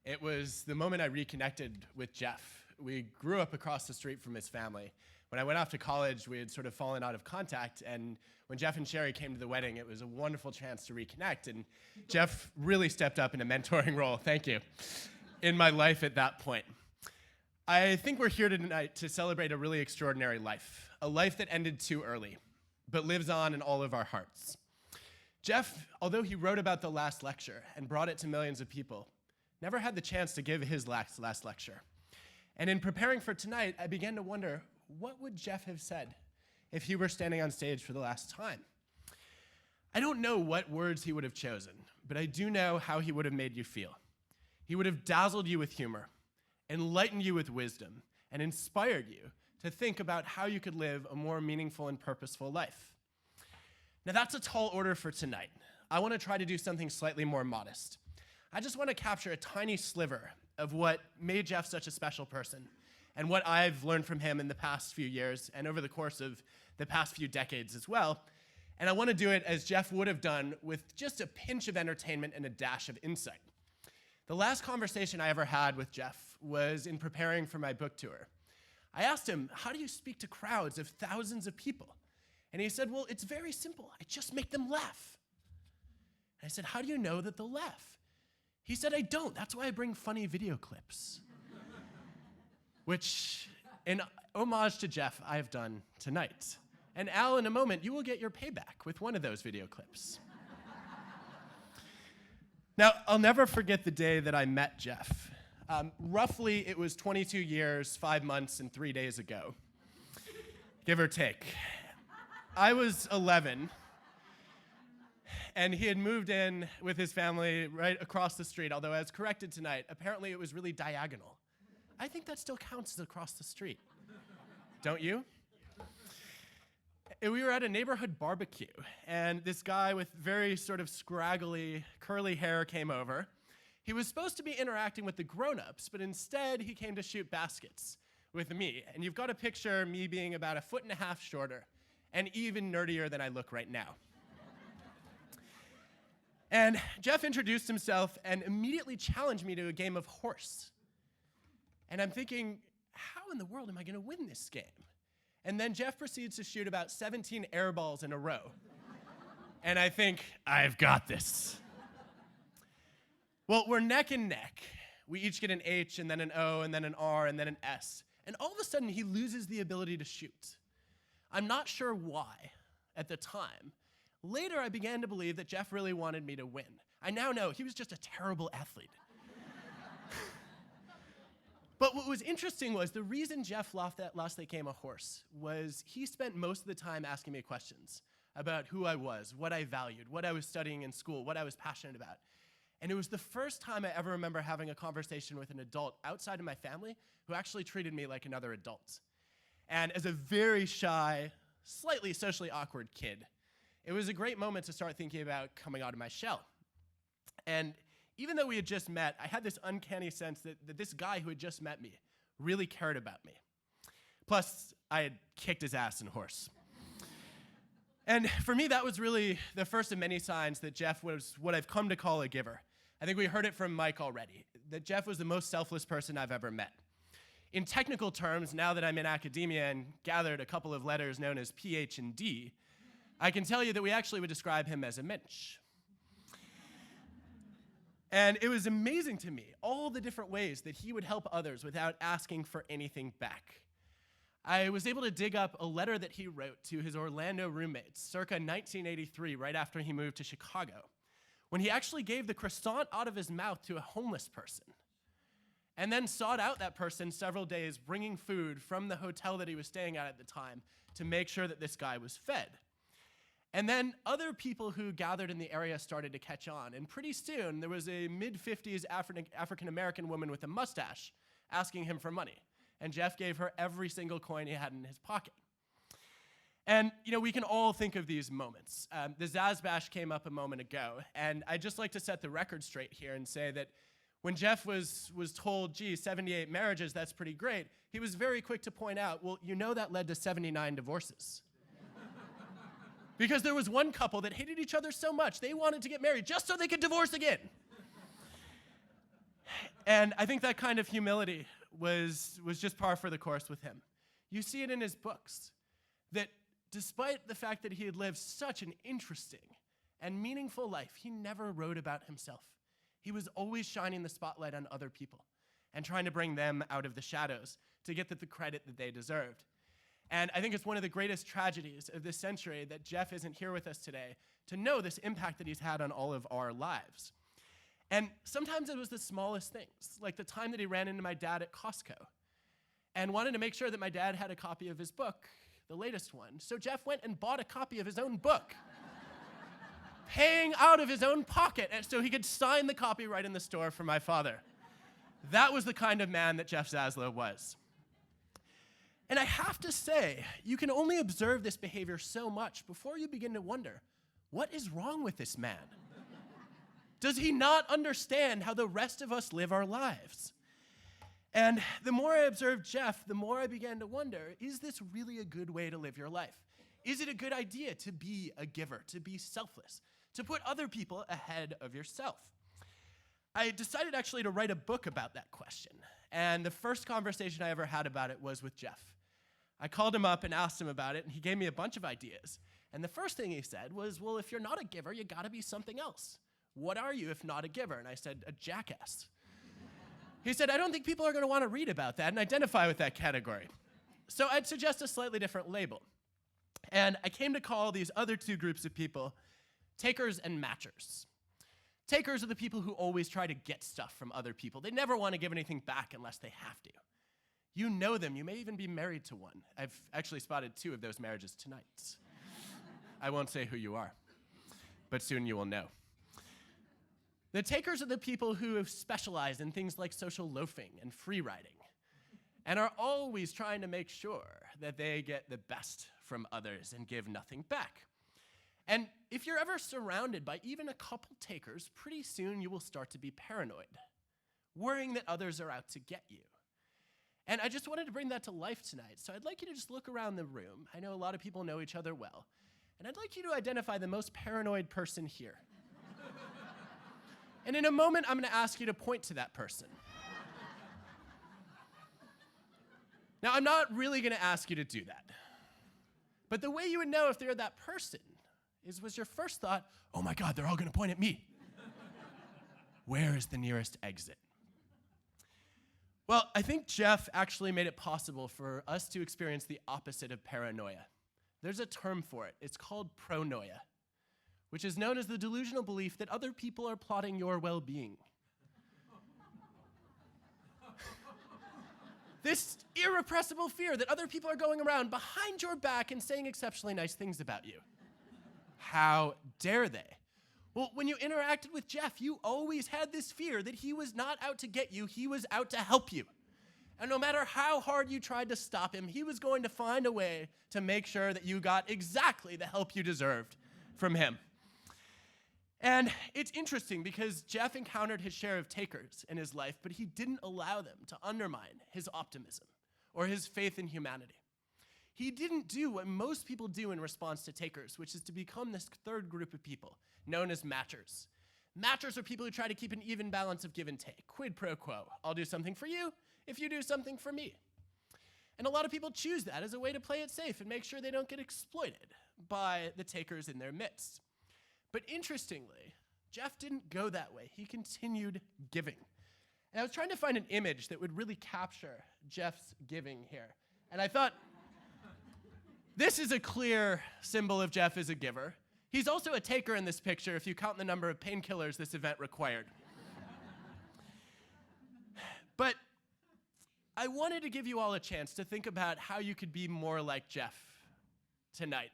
It was the moment I reconnected with Jeff. We grew up across the street from his family. When I went off to college, we had sort of fallen out of contact. And when Jeff and Sherry came to the wedding, it was a wonderful chance to reconnect. And Jeff really stepped up in a mentoring role, thank you, in my life at that point. I think we're here tonight to celebrate a really extraordinary life, a life that ended too early, but lives on in all of our hearts. Jeff, although he wrote about the last lecture and brought it to millions of people, never had the chance to give his last lecture. And in preparing for tonight, I began to wonder, what would Jeff have said if he were standing on stage for the last time? I don't know what words he would have chosen, but I do know how he would have made you feel. He would have dazzled you with humor, enlightened you with wisdom, and inspired you to think about how you could live a more meaningful and purposeful life. Now that's a tall order for tonight. I want to try to do something slightly more modest. I just want to capture a tiny sliver of what made Jeff such a special person and what I've learned from him in the past few years and over the course of the past few decades as well. And I want to do it as Jeff would have done, with just a pinch of entertainment and a dash of insight. The last conversation I ever had with Jeff was in preparing for my book tour. I asked him, how do you speak to crowds of thousands of people? And he said, well, it's very simple. I just make them laugh. And I said, how do you know that they'll laugh? He said, I don't. That's why I bring funny video clips. Which, in homage to Jeff, I have done tonight. And Al, in a moment, you will get your payback with one of those video clips. Now, I'll never forget the day that I met Jeff. Roughly, it was 22 years, 5 months, and 3 days ago, give or take. I was 11, and he had moved in with his family right across the street, although as corrected tonight, apparently it was really diagonal. I think that still counts as across the street. Don't you? We were at a neighborhood barbecue, and this guy with very sort of scraggly, curly hair came over. He was supposed to be interacting with the grown-ups, but instead he came to shoot baskets with me. And you've got to picture me being about 1.5 feet shorter and even nerdier than I look right now. And Jeff introduced himself and immediately challenged me to a game of horse. And I'm thinking, how in the world am I going to win this game? And then Jeff proceeds to shoot about 17 air balls in a row. And I think, I've got this. Well, we're neck and neck. We each get an H, and then an O, and then an R, and then an S. And all of a sudden, he loses the ability to shoot. I'm not sure why at the time. Later, I began to believe that Jeff really wanted me to win. I now know he was just a terrible athlete. But what was interesting was the reason Jeff lost that game of horse was he spent most of the time asking me questions about who I was, what I valued, what I was studying in school, what I was passionate about. And it was the first time I ever remember having a conversation with an adult outside of my family who actually treated me like another adult. And as a very shy, slightly socially awkward kid, it was a great moment to start thinking about coming out of my shell. And even though we had just met, I had this uncanny sense that this guy who had just met me really cared about me. Plus, I had kicked his ass in horse. And for me, that was really the first of many signs that Jeff was what I've come to call a giver. I think we heard it from Mike already, that Jeff was the most selfless person I've ever met. In technical terms, now that I'm in academia and gathered a couple of letters known as PH and D, I can tell you that we actually would describe him as a mensch. And it was amazing to me, all the different ways that he would help others without asking for anything back. I was able to dig up a letter that he wrote to his Orlando roommates circa 1983, right after he moved to Chicago, when he actually gave the croissant out of his mouth to a homeless person, and then sought out that person several days, bringing food from the hotel that he was staying at the time to make sure that this guy was fed. And then other people who gathered in the area started to catch on, and pretty soon there was a mid-50s African-American woman with a mustache asking him for money. And Jeff gave her every single coin he had in his pocket. And, we can all think of these moments. The Zaz Bash came up a moment ago, and I'd just like to set the record straight here and say that when Jeff was told, 78 marriages, that's pretty great, he was very quick to point out, well, that led to 79 divorces. Because there was one couple that hated each other so much, they wanted to get married just so they could divorce again. And I think that kind of humility was just par for the course with him. You see it in his books, that despite the fact that he had lived such an interesting and meaningful life, he never wrote about himself. He was always shining the spotlight on other people and trying to bring them out of the shadows to get the credit that they deserved. And I think it's one of the greatest tragedies of this century that Jeff isn't here with us today to know this impact that he's had on all of our lives. And sometimes it was the smallest things, like the time that he ran into my dad at Costco and wanted to make sure that my dad had a copy of his book, the latest one. So Jeff went and bought a copy of his own book. paying out of his own pocket so he could sign the copy right in the store for my father. That was the kind of man that Jeff Zaslow was. And I have to say, you can only observe this behavior so much before you begin to wonder, what is wrong with this man? Does he not understand how the rest of us live our lives? And the more I observed Jeff, the more I began to wonder, is this really a good way to live your life? Is it a good idea to be a giver, to be selfless, to put other people ahead of yourself? I decided actually to write a book about that question. And the first conversation I ever had about it was with Jeff. I called him up and asked him about it, and he gave me a bunch of ideas. And the first thing he said was, well, if you're not a giver, you gotta be something else. What are you if not a giver? And I said, a jackass. He said, I don't think people are gonna wanna read about that and identify with that category. So I'd suggest a slightly different label. And I came to call these other two groups of people takers and matchers. Takers are the people who always try to get stuff from other people. They never want to give anything back unless they have to. You know them. You may even be married to one. I've actually spotted 2 of those marriages tonight. I won't say who you are, but soon you will know. The takers are the people who have specialized in things like social loafing and free riding and are always trying to make sure that they get the best from others and give nothing back. And if you're ever surrounded by even a couple takers, pretty soon you will start to be paranoid, worrying that others are out to get you. And I just wanted to bring that to life tonight. So I'd like you to just look around the room. I know a lot of people know each other well. And I'd like you to identify the most paranoid person here. And in a moment, I'm going to ask you to point to that person. Now, I'm not really going to ask you to do that. But the way you would know if they're that person was your first thought, oh my God, they're all going to point at me. Where is the nearest exit? Well, I think Jeff actually made it possible for us to experience the opposite of paranoia. There's a term for it. It's called pronoia, which is known as the delusional belief that other people are plotting your well-being. This irrepressible fear that other people are going around behind your back and saying exceptionally nice things about you. How dare they? Well, when you interacted with Jeff, you always had this fear that he was not out to get you, he was out to help you. And no matter how hard you tried to stop him, he was going to find a way to make sure that you got exactly the help you deserved from him. And it's interesting because Jeff encountered his share of takers in his life, but he didn't allow them to undermine his optimism or his faith in humanity. He didn't do what most people do in response to takers, which is to become this third group of people known as matchers. Matchers are people who try to keep an even balance of give and take, quid pro quo. I'll do something for you if you do something for me. And a lot of people choose that as a way to play it safe and make sure they don't get exploited by the takers in their midst. But interestingly, Jeff didn't go that way. He continued giving. And I was trying to find an image that would really capture Jeff's giving here. And I thought, this is a clear symbol of Jeff as a giver. He's also a taker in this picture if you count the number of painkillers this event required. But I wanted to give you all a chance to think about how you could be more like Jeff tonight.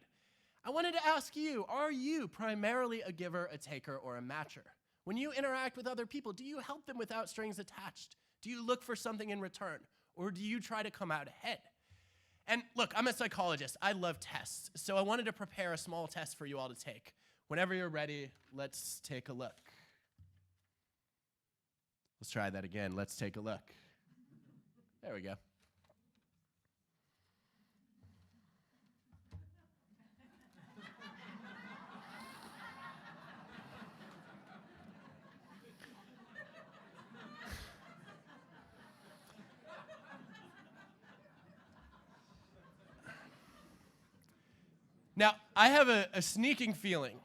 I wanted to ask you, are you primarily a giver, a taker, or a matcher? When you interact with other people, do you help them without strings attached? Do you look for something in return? Or do you try to come out ahead? And look, I'm a psychologist. I love tests. So I wanted to prepare a small test for you all to take. Whenever you're ready, let's take a look. Let's try that again. Let's take a look. There we go. Now, I have a sneaking feeling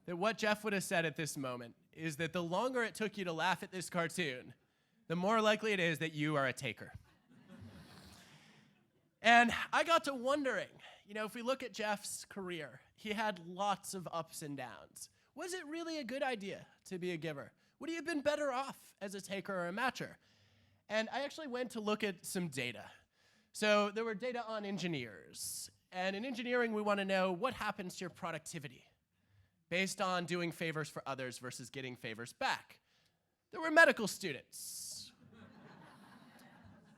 that what Jeff would have said at this moment is that the longer it took you to laugh at this cartoon, the more likely it is that you are a taker. And I got to wondering, if we look at Jeff's career, he had lots of ups and downs. Was it really a good idea to be a giver? Would he have been better off as a taker or a matcher? And I actually went to look at some data. So there were data on engineers. And in engineering, we want to know what happens to your productivity based on doing favors for others versus getting favors back. There were medical students.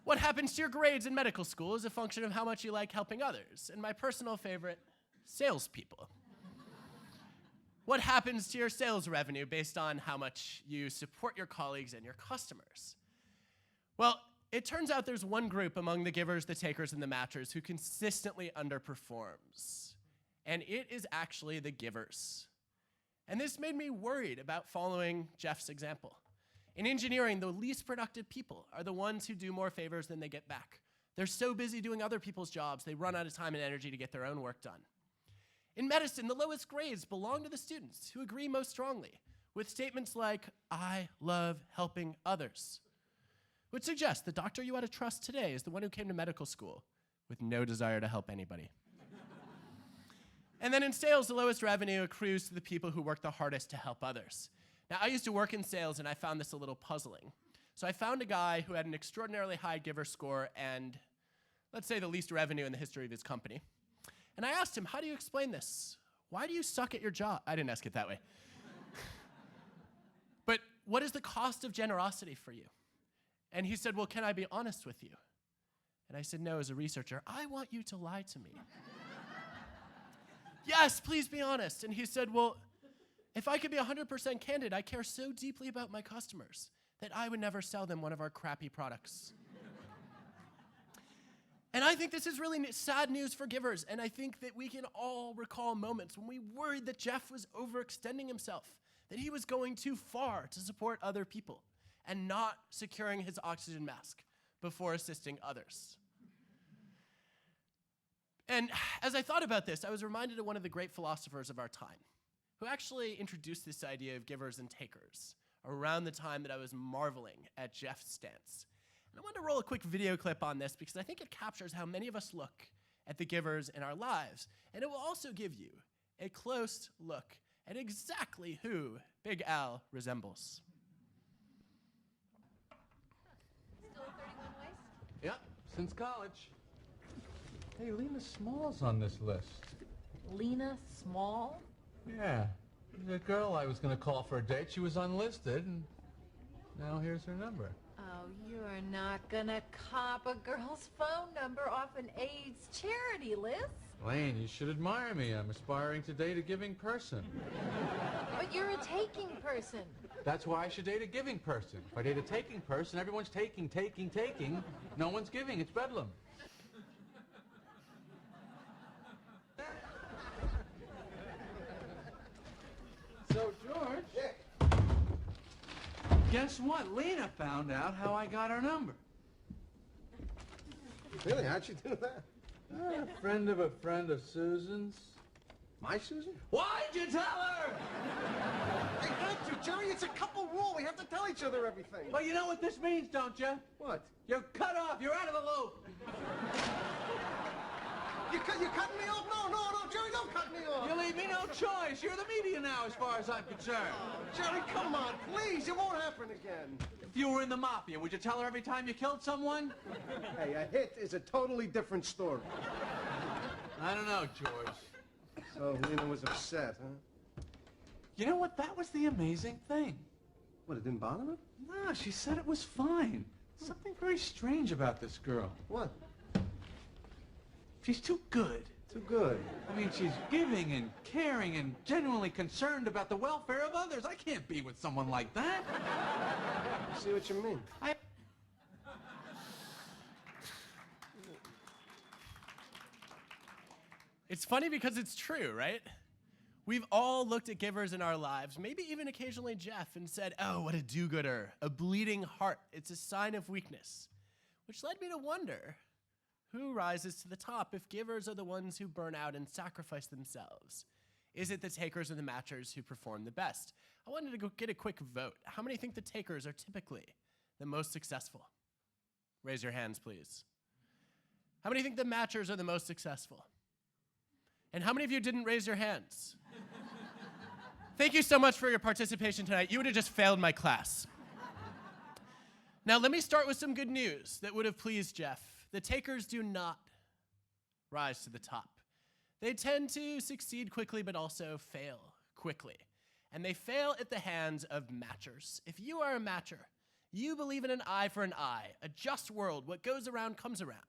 What happens to your grades in medical school is a function of how much you like helping others. And my personal favorite, salespeople. What happens to your sales revenue based on how much you support your colleagues and your customers? Well, it turns out there's one group among the givers, the takers, and the matchers who consistently underperforms. And it is actually the givers. And this made me worried about following Jeff's example. In engineering, the least productive people are the ones who do more favors than they get back. They're so busy doing other people's jobs, they run out of time and energy to get their own work done. In medicine, the lowest grades belong to the students who agree most strongly with statements like, "I love helping others," which suggests the doctor you ought to trust today is the one who came to medical school with no desire to help anybody. And then in sales, the lowest revenue accrues to the people who work the hardest to help others. Now, I used to work in sales, and I found this a little puzzling. So I found a guy who had an extraordinarily high giver score and, let's say, the least revenue in the history of his company. And I asked him, how do you explain this? Why do you suck at your job? I didn't ask it that way. But what is the cost of generosity for you? And he said, well, can I be honest with you? And I said, no, as a researcher, I want you to lie to me. Yes, please be honest. And he said, well, if I could be 100% candid, I care so deeply about my customers that I would never sell them one of our crappy products. And I think this is really sad news for givers, and I think that we can all recall moments when we worried that Jeff was overextending himself, that he was going too far to support other people and not securing his oxygen mask before assisting others. And as I thought about this, I was reminded of one of the great philosophers of our time, who actually introduced this idea of givers and takers around the time that I was marveling at Jeff's stance. And I wanted to roll a quick video clip on this because I think it captures how many of us look at the givers in our lives. And it will also give you a close look at exactly who Big Al resembles. Still a 31 waist? Yep, since college. Hey, Lena Small's on this list. Lena Small? Yeah, the girl I was going to call for a date, she was unlisted, and now here's her number. Oh, you're not gonna cop a girl's phone number off an AIDS charity list. Lane, you should admire me. I'm aspiring to date a giving person. But you're a taking person. That's why I should date a giving person. If I date a taking person, everyone's taking. No one's giving. It's bedlam. So, George, guess what? Lena found out how I got her number. Really? How'd you do that? A friend of Susan's. My Susan? Why'd you tell her? I had to, Jerry. It's a couple rule. We have to tell each other everything. Well, you know what this means, don't you? What? You're cut off. You're out of the loop. You're cutting me off? No, Jerry, don't cut me off. You leave me no choice. You're the media now, as far as I'm concerned. Jerry, come on, please. It won't happen again. If you were in the mafia, would you tell her every time you killed someone? Hey, a hit is a totally different story. I don't know, George. So Lena was upset, huh? You know what? That was the amazing thing. What, it didn't bother her? No, she said it was fine. Something very strange about this girl. What? She's too good. Too good. I mean, she's giving and caring and genuinely concerned about the welfare of others. I can't be with someone like that. I see what you mean. It's funny because it's true, right? We've all looked at givers in our lives, maybe even occasionally Jeff, and said, oh, what a do-gooder, a bleeding heart. It's a sign of weakness. Which led me to wonder, who rises to the top if givers are the ones who burn out and sacrifice themselves? Is it the takers or the matchers who perform the best? I wanted to go get a quick vote. How many think the takers are typically the most successful? Raise your hands, please. How many think the matchers are the most successful? And how many of you didn't raise your hands? Thank you so much for your participation tonight. You would have just failed my class. Now, let me start with some good news that would have pleased Jeff. The takers do not rise to the top. They tend to succeed quickly, but also fail quickly, and they fail at the hands of matchers. If you are a matcher, you believe in an eye for an eye, a just world, what goes around comes around.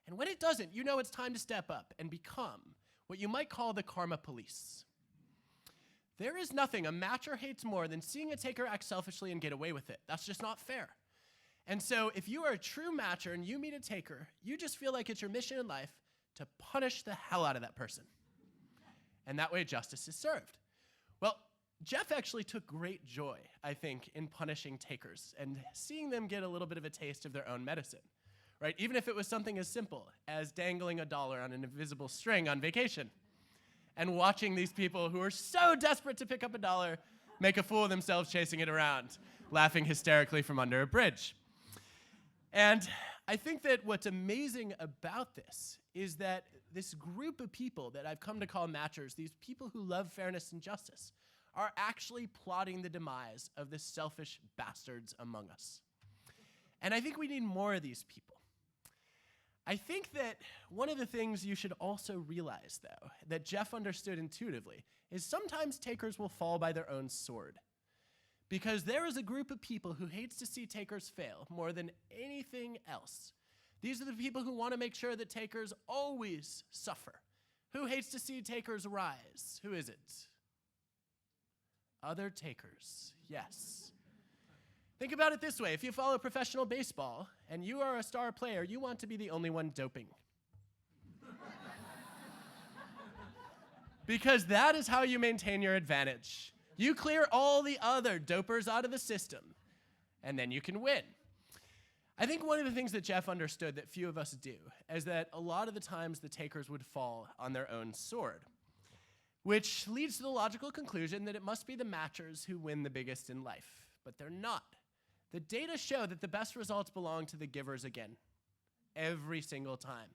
And when it doesn't, you know it's time to step up and become what you might call the karma police. There is nothing a matcher hates more than seeing a taker act selfishly and get away with it. That's just not fair. And so if you are a true matcher and you meet a taker, you just feel like it's your mission in life to punish the hell out of that person. And that way justice is served. Well, Jeff actually took great joy, I think, in punishing takers and seeing them get a little bit of a taste of their own medicine, right? Even if it was something as simple as dangling $1 on an invisible string on vacation and watching these people who are so desperate to pick up $1 make a fool of themselves chasing it around, laughing hysterically from under a bridge. And I think that what's amazing about this is that this group of people that I've come to call matchers, these people who love fairness and justice, are actually plotting the demise of the selfish bastards among us. And I think we need more of these people. I think that one of the things you should also realize, though, that Jeff understood intuitively, is sometimes takers will fall by their own sword. Because there is a group of people who hates to see takers fail more than anything else. These are the people who want to make sure that takers always suffer. Who hates to see takers rise? Who is it? Other takers, yes. Think about it this way. If you follow professional baseball and you are a star player, you want to be the only one doping. Because that is how you maintain your advantage. You clear all the other dopers out of the system, and then you can win. I think one of the things that Jeff understood that few of us do is that a lot of the times the takers would fall on their own sword, which leads to the logical conclusion that it must be the matchers who win the biggest in life, but they're not. The data show that the best results belong to the givers again, every single time.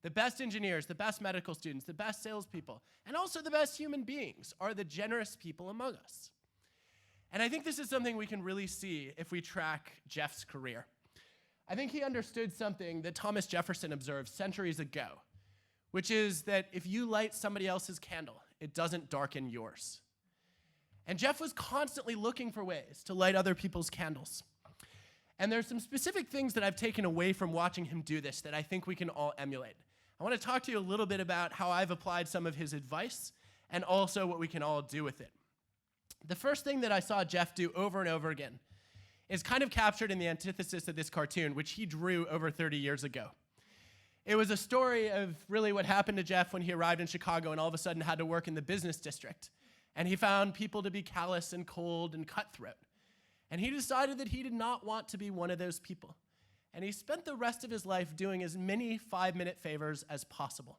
The best engineers, the best medical students, the best salespeople, and also the best human beings are the generous people among us. And I think this is something we can really see if we track Jeff's career. I think he understood something that Thomas Jefferson observed centuries ago, which is that if you light somebody else's candle, it doesn't darken yours. And Jeff was constantly looking for ways to light other people's candles. And there's some specific things that I've taken away from watching him do this that I think we can all emulate. I want to talk to you a little bit about how I've applied some of his advice and also what we can all do with it. The first thing that I saw Jeff do over and over again is kind of captured in the antithesis of this cartoon, which he drew over 30 years ago. It was a story of really what happened to Jeff when he arrived in Chicago and all of a sudden had to work in the business district. And he found people to be callous and cold and cutthroat. And he decided that he did not want to be one of those people. And he spent the rest of his life doing as many 5-minute favors as possible.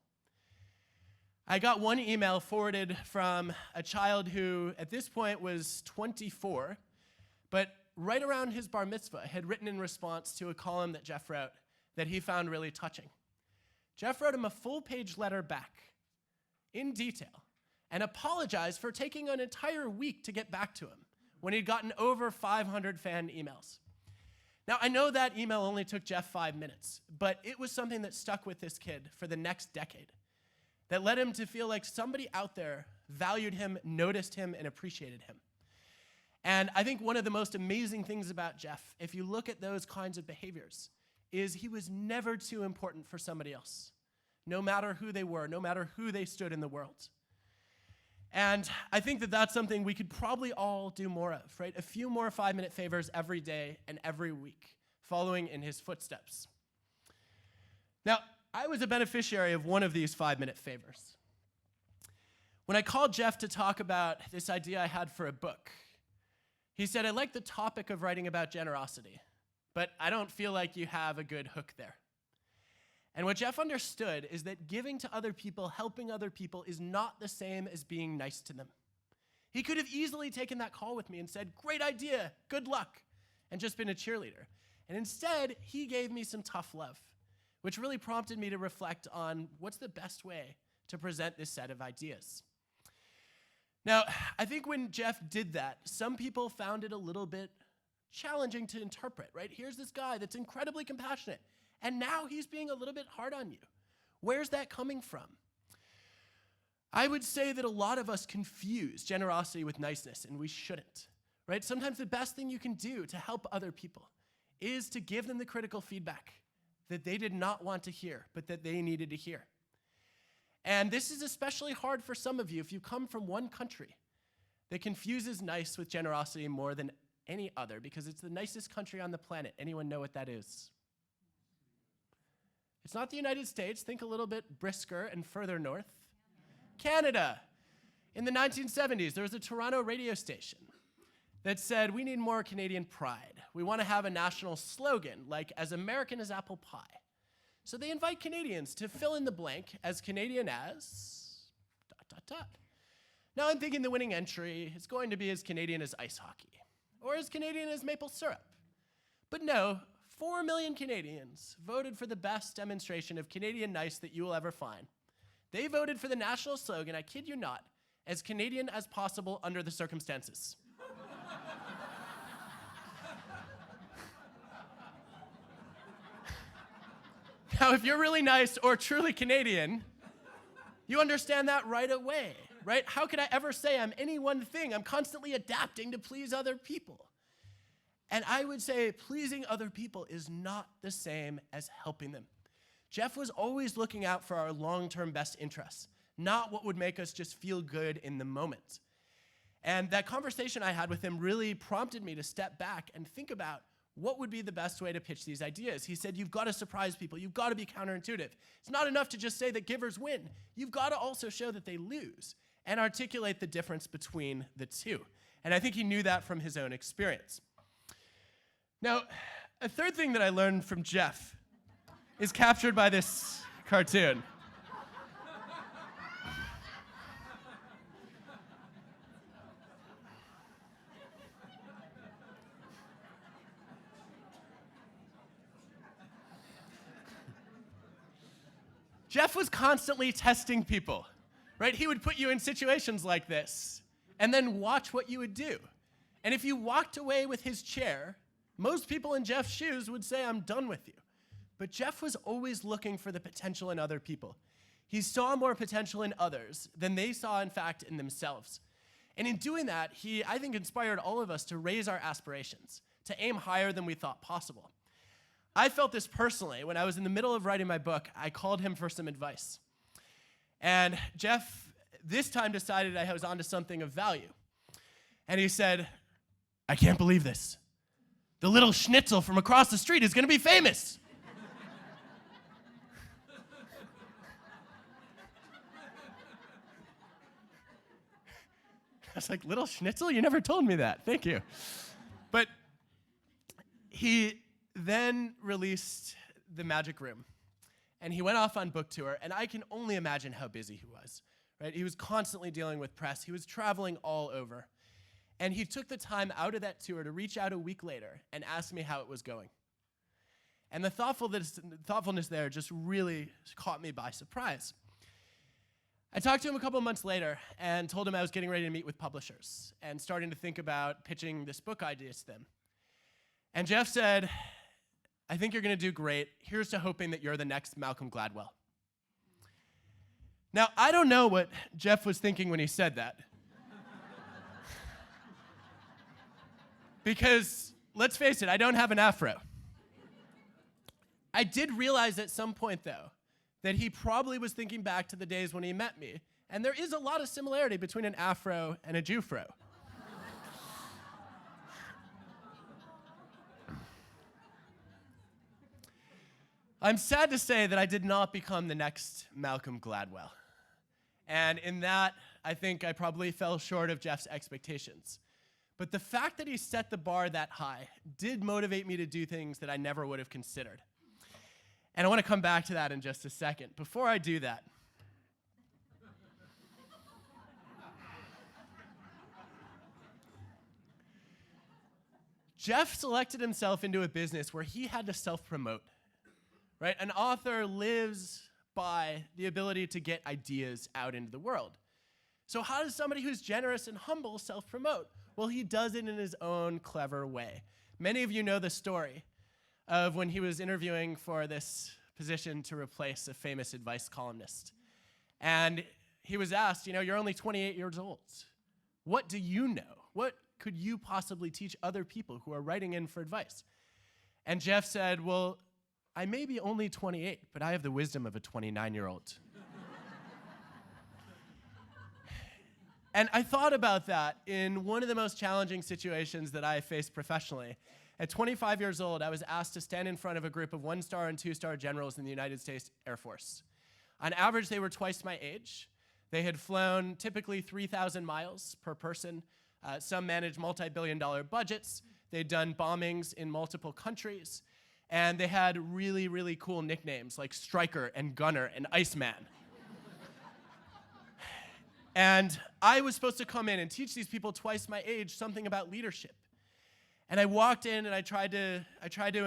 I got one email forwarded from a child who, at this point, was 24, but right around his bar mitzvah had written in response to a column that Jeff wrote that he found really touching. Jeff wrote him a full-page letter back, in detail, and apologized for taking an entire week to get back to him when he'd gotten over 500 fan emails. Now, I know that email only took Jeff 5 minutes, but it was something that stuck with this kid for the next decade, that led him to feel like somebody out there valued him, noticed him, and appreciated him. And I think one of the most amazing things about Jeff, if you look at those kinds of behaviors, is he was never too important for somebody else, no matter who they were, no matter who they stood in the world. And I think that that's something we could probably all do more of, right? A few more 5-minute favors every day and every week, following in his footsteps. Now, I was a beneficiary of one of these 5-minute favors. When I called Jeff to talk about this idea I had for a book, he said, "I like the topic of writing about generosity, but I don't feel like you have a good hook there." And what Jeff understood is that giving to other people, helping other people, is not the same as being nice to them. He could have easily taken that call with me and said, "Great idea, good luck," and just been a cheerleader. And instead, he gave me some tough love, which really prompted me to reflect on what's the best way to present this set of ideas. Now, I think when Jeff did that, some people found it a little bit challenging to interpret, right? Here's this guy that's incredibly compassionate, and now he's being a little bit hard on you. Where's that coming from? I would say that a lot of us confuse generosity with niceness, and we shouldn't, right? Sometimes the best thing you can do to help other people is to give them the critical feedback that they did not want to hear, but that they needed to hear. And this is especially hard for some of you if you come from one country that confuses nice with generosity more than any other, because it's the nicest country on the planet. Anyone know what that is? It's not the United States. Think a little bit brisker and further north. Canada. In the 1970s, there was a Toronto radio station that said, we need more Canadian pride. We want to have a national slogan, like as American as apple pie. So they invite Canadians to fill in the blank as Canadian as ... Now I'm thinking the winning entry is going to be as Canadian as ice hockey, or as Canadian as maple syrup. But no, 4 million Canadians voted for the best demonstration of Canadian nice that you will ever find. They voted for the national slogan, I kid you not, as Canadian as possible under the circumstances. Now, if you're really nice or truly Canadian, you understand that right away, right? How could I ever say I'm any one thing? I'm constantly adapting to please other people. And I would say pleasing other people is not the same as helping them. Jeff was always looking out for our long-term best interests, not what would make us just feel good in the moment. And that conversation I had with him really prompted me to step back and think about what would be the best way to pitch these ideas. He said, you've got to surprise people. You've got to be counterintuitive. It's not enough to just say that givers win. You've got to also show that they lose and articulate the difference between the two. And I think he knew that from his own experience. Now, a third thing that I learned from Jeff is captured by this cartoon. Jeff was constantly testing people, right? He would put you in situations like this and then watch what you would do. And if you walked away with his chair, most people in Jeff's shoes would say, I'm done with you. But Jeff was always looking for the potential in other people. He saw more potential in others than they saw, in fact, in themselves. And in doing that, he, I think, inspired all of us to raise our aspirations, to aim higher than we thought possible. I felt this personally. When I was in the middle of writing my book, I called him for some advice. And Jeff, this time, decided I was onto something of value. And he said, I can't believe this. The little schnitzel from across the street is going to be famous. I was like, little schnitzel? You never told me that. Thank you. But he then released The Magic Room, and he went off on book tour, and I can only imagine how busy he was, right? He was constantly dealing with press. He was traveling all over. And he took the time out of that tour to reach out a week later and ask me how it was going. And the thoughtfulness there just really caught me by surprise. I talked to him a couple months later and told him I was getting ready to meet with publishers and starting to think about pitching this book idea to them. And Jeff said, I think you're going to do great. Here's to hoping that you're the next Malcolm Gladwell. Now, I don't know what Jeff was thinking when he said that. Because, let's face it, I don't have an afro. I did realize at some point, though, that he probably was thinking back to the days when he met me, and there is a lot of similarity between an afro and a Jewfro. I'm sad to say that I did not become the next Malcolm Gladwell. And in that, I think I probably fell short of Jeff's expectations. But the fact that he set the bar that high did motivate me to do things that I never would have considered. And I want to come back to that in just a second. Before I do that, Jeff selected himself into a business where he had to self-promote. Right? An author lives by the ability to get ideas out into the world. So how does somebody who's generous and humble self-promote? Well, he does it in his own clever way. Many of you know the story of when he was interviewing for this position to replace a famous advice columnist. And he was asked, you're only 28 years old. What do you know? What could you possibly teach other people who are writing in for advice? And Jeff said, well, I may be only 28, but I have the wisdom of a 29-year-old. And I thought about that in one of the most challenging situations that I faced professionally. At 25 years old, I was asked to stand in front of a group of 1-star and 2-star generals in the United States Air Force. On average, they were twice my age. They had flown typically 3,000 miles per person. Some managed multi-billion-dollar budgets. They'd done bombings in multiple countries. And they had really, really cool nicknames like Striker and Gunner and Iceman. And I was supposed to come in and teach these people twice my age something about leadership. And I walked in and I tried to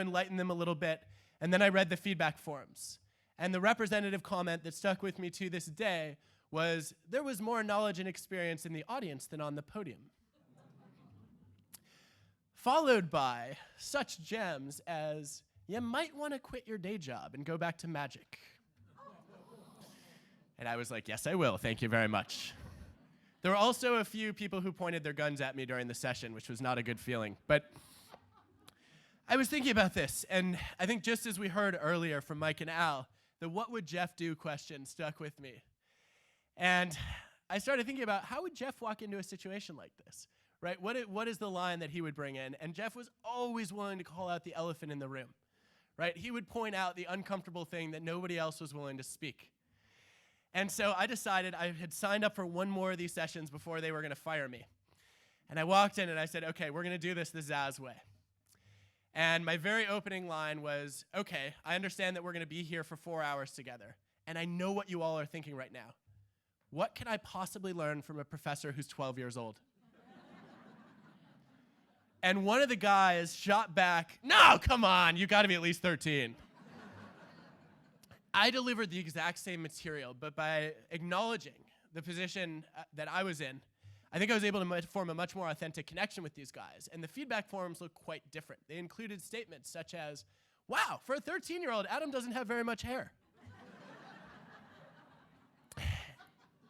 enlighten them a little bit, and then I read the feedback forms. And the representative comment that stuck with me to this day was, there was more knowledge and experience in the audience than on the podium. Followed by such gems as, you might want to quit your day job and go back to magic. And I was like, yes, I will. Thank you very much. There were also a few people who pointed their guns at me during the session, which was not a good feeling. But I was thinking about this, and I think just as we heard earlier from Mike and Al, the what would Jeff do question stuck with me. And I started thinking about, how would Jeff walk into a situation like this, right? What is the line that he would bring in? And Jeff was always willing to call out the elephant in the room, right? He would point out the uncomfortable thing that nobody else was willing to speak. And so I decided, I had signed up for one more of these sessions before they were going to fire me. And I walked in and I said, okay, we're going to do this the Zaz way. And my very opening line was, okay, I understand that we're going to be here for 4 hours together. And I know what you all are thinking right now. What can I possibly learn from a professor who's 12 years old? And one of the guys shot back, no, come on, you got to be at least 13. I delivered the exact same material, but by acknowledging the position that I was in, I think I was able to form a much more authentic connection with these guys. And the feedback forms looked quite different. They included statements such as, wow, for a 13-year-old, Adam doesn't have very much hair.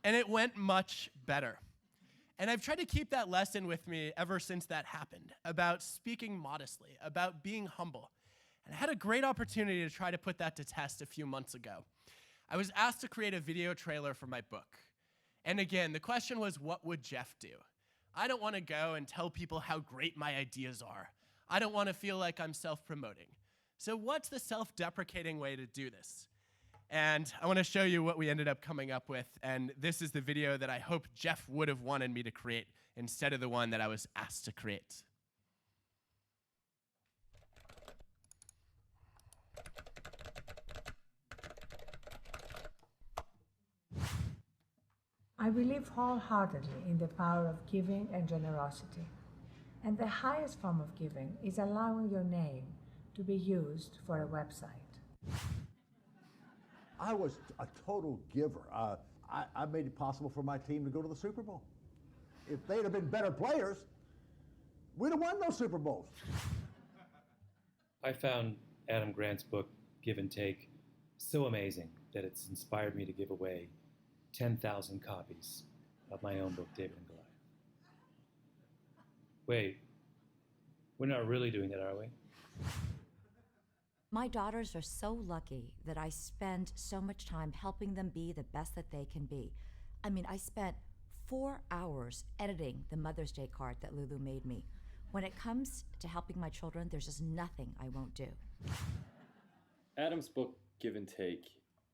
And it went much better. And I've tried to keep that lesson with me ever since that happened, about speaking modestly, about being humble. And I had a great opportunity to try to put that to test a few months ago. I was asked to create a video trailer for my book. And again, the question was, what would Jeff do? I don't want to go and tell people how great my ideas are. I don't want to feel like I'm self-promoting. So what's the self-deprecating way to do this? And I want to show you what we ended up coming up with. And this is the video that I hope Jeff would have wanted me to create instead of the one that I was asked to create. I believe wholeheartedly in the power of giving and generosity. And the highest form of giving is allowing your name to be used for a website. I was a total giver. I made it possible for my team to go to the Super Bowl. If they'd have been better players, we'd have won those Super Bowls. I found Adam Grant's book, Give and Take, so amazing that it's inspired me to give away 10,000 copies of my own book, David and Goliath. Wait, we're not really doing that, are we? My daughters are so lucky that I spend so much time helping them be the best that they can be. I mean, I spent 4 hours editing the Mother's Day card that Lulu made me. When it comes to helping my children, there's just nothing I won't do. Adam's book, Give and Take,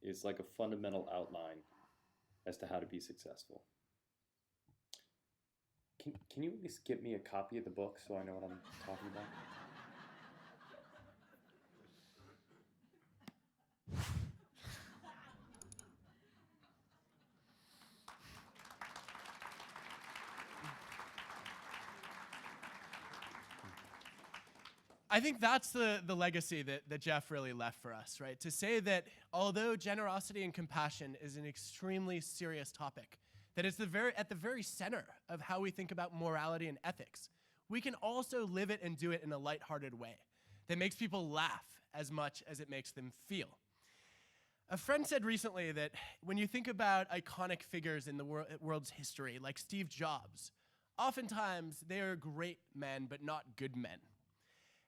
is like a fundamental outline as to how to be successful. Can you at least get me a copy of the book so I know what I'm talking about? I think that's the legacy that Jeff really left for us, right? To say that although generosity and compassion is an extremely serious topic, that it's at the very center of how we think about morality and ethics, we can also live it and do it in a lighthearted way that makes people laugh as much as it makes them feel. A friend said recently that when you think about iconic figures in the world's history, like Steve Jobs, oftentimes they are great men, but not good men.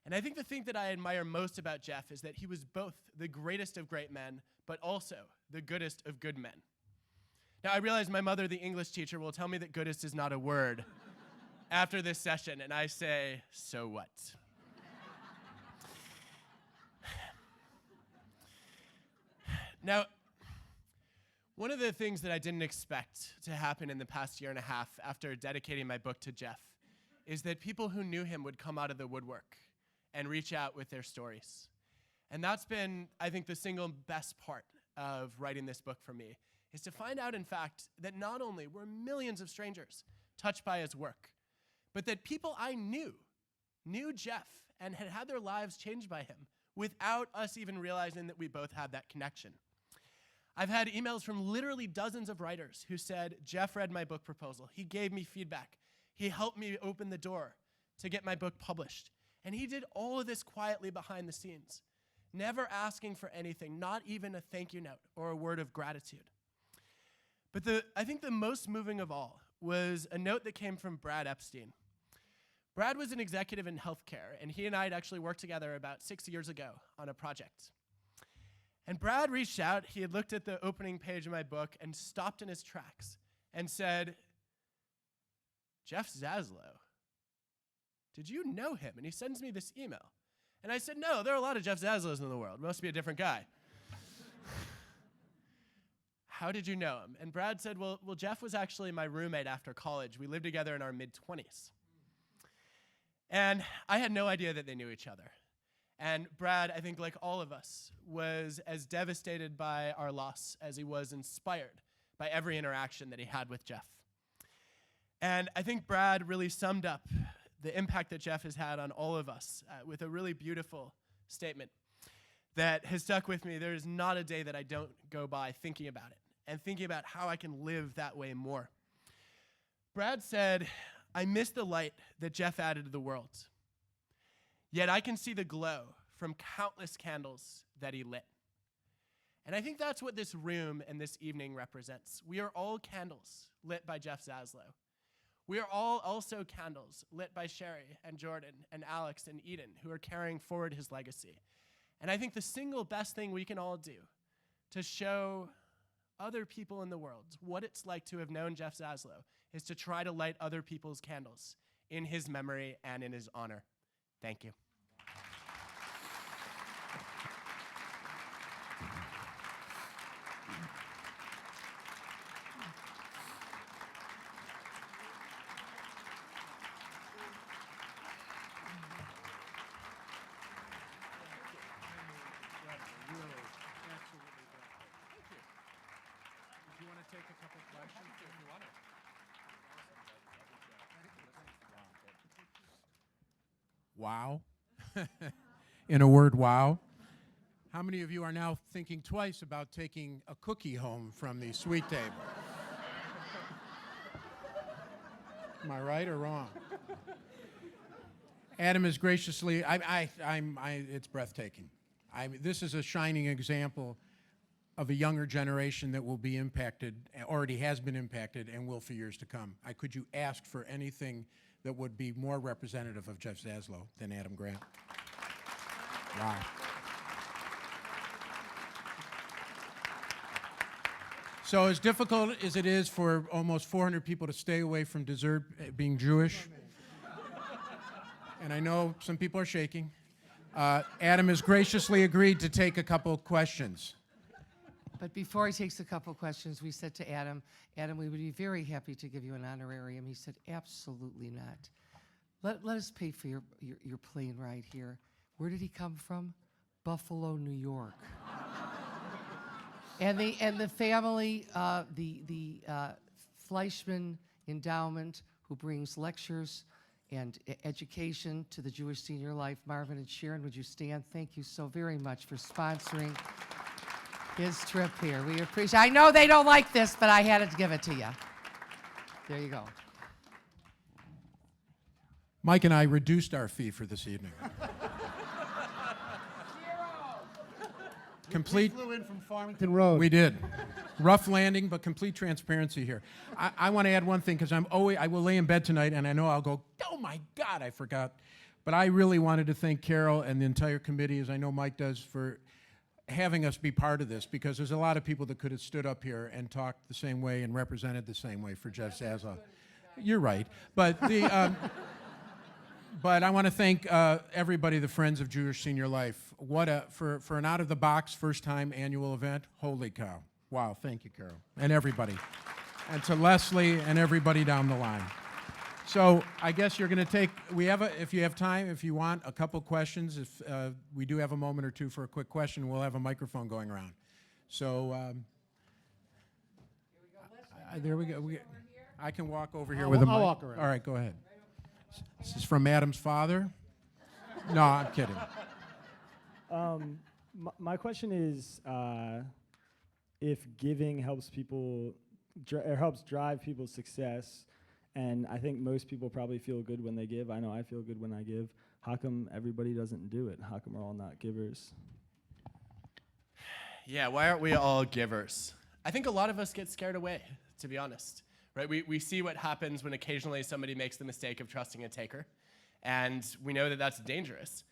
And I think the thing that I admire most about Jeff is that he was both the greatest of great men, but also the goodest of good men. Now, I realize my mother, the English teacher, will tell me that goodest is not a word after this session, and I say, so what? Now, one of the things that I didn't expect to happen in the past year and a half after dedicating my book to Jeff is that people who knew him would come out of the woodwork and reach out with their stories. And that's been, I think, the single best part of writing this book for me, is to find out, in fact, that not only were millions of strangers touched by his work, but that people I knew Jeff and had had their lives changed by him without us even realizing that we both had that connection. I've had emails from literally dozens of writers who said, Jeff read my book proposal. He gave me feedback. He helped me open the door to get my book published. And he did all of this quietly behind the scenes, never asking for anything, not even a thank you note or a word of gratitude. But I think the most moving of all was a note that came from Brad Epstein. Brad was an executive in healthcare, and he and I had actually worked together about 6 years ago on a project. And Brad reached out, he had looked at the opening page of my book and stopped in his tracks and said, Jeff Zaslow, did you know him? And he sends me this email. And I said, no, there are a lot of Jeff Zaslows in the world. Must be a different guy. How did you know him? And Brad said, well, Jeff was actually my roommate after college. We lived together in our mid-20s. And I had no idea that they knew each other. And Brad, I think like all of us, was as devastated by our loss as he was inspired by every interaction that he had with Jeff. And I think Brad really summed up the impact that Jeff has had on all of us with a really beautiful statement that has stuck with me. There is not a day that I don't go by thinking about it and thinking about how I can live that way more. Brad said, I miss the light that Jeff added to the world. Yet I can see the glow from countless candles that he lit. And I think that's what this room and this evening represents. We are all candles lit by Jeff Zaslow. We are all also candles lit by Sherry and Jordan and Alex and Eden, who are carrying forward his legacy. And I think the single best thing we can all do to show other people in the world what it's like to have known Jeff Zaslow is to try to light other people's candles in his memory and in his honor. Thank you. Wow. In a word, wow. How many of you are now thinking twice about taking a cookie home from the sweet table? Am I right or wrong? Adam is graciously, it's breathtaking. This is a shining example of a younger generation that will be impacted, already has been impacted, and will for years to come. Could you ask for anything that would be more representative of Jeff Zaslow than Adam Grant? Wow. So as difficult as it is for almost 400 people to stay away from dessert being Jewish, and I know some people are shaking, Adam has graciously agreed to take a couple questions. But before he takes a couple questions, we said to Adam, we would be very happy to give you an honorarium. He said, absolutely not. Let us pay for your plane ride here. Where did he come from? Buffalo, New York. and the family, the Fleischman Endowment, who brings lectures and education to the Jewish Senior Life. Marvin and Sharon, would you stand? Thank you so very much for sponsoring his trip here. We appreciate. I know they don't like this, but I had to give it to you. There you go. Mike and I reduced our fee for this evening. Complete. We flew in from Farmington Road. We did. Rough landing, but complete transparency here. I want to add one thing because I will lay in bed tonight and I know I'll go, oh my God, I forgot. But I really wanted to thank Carol and the entire committee, as I know Mike does, for having us be part of this, because there's a lot of people that could have stood up here and talked the same way and represented the same way for Jeff Zaslow. You're right. But but I want to thank everybody, the Friends of Jewish Senior Life. For an out-of-the-box first-time annual event, holy cow. Wow, thank you, Carol, and everybody. And to Leslie and everybody down the line. So I guess you're going to take, if you have time, if you want, a couple questions. If we do have a moment or two for a quick question, we'll have a microphone going around. So there we go. I can walk over here with a mic. I'll walk around. All right, go ahead. This is from Adam's father? No, I'm kidding. My question is, if giving helps people, helps drive people's success, and I think most people probably feel good when they give. I know I feel good when I give. How come everybody doesn't do it? How come we're all not givers? Yeah, why aren't we all givers? I think a lot of us get scared away, to be honest. Right? We see what happens when occasionally somebody makes the mistake of trusting a taker, and we know that that's dangerous.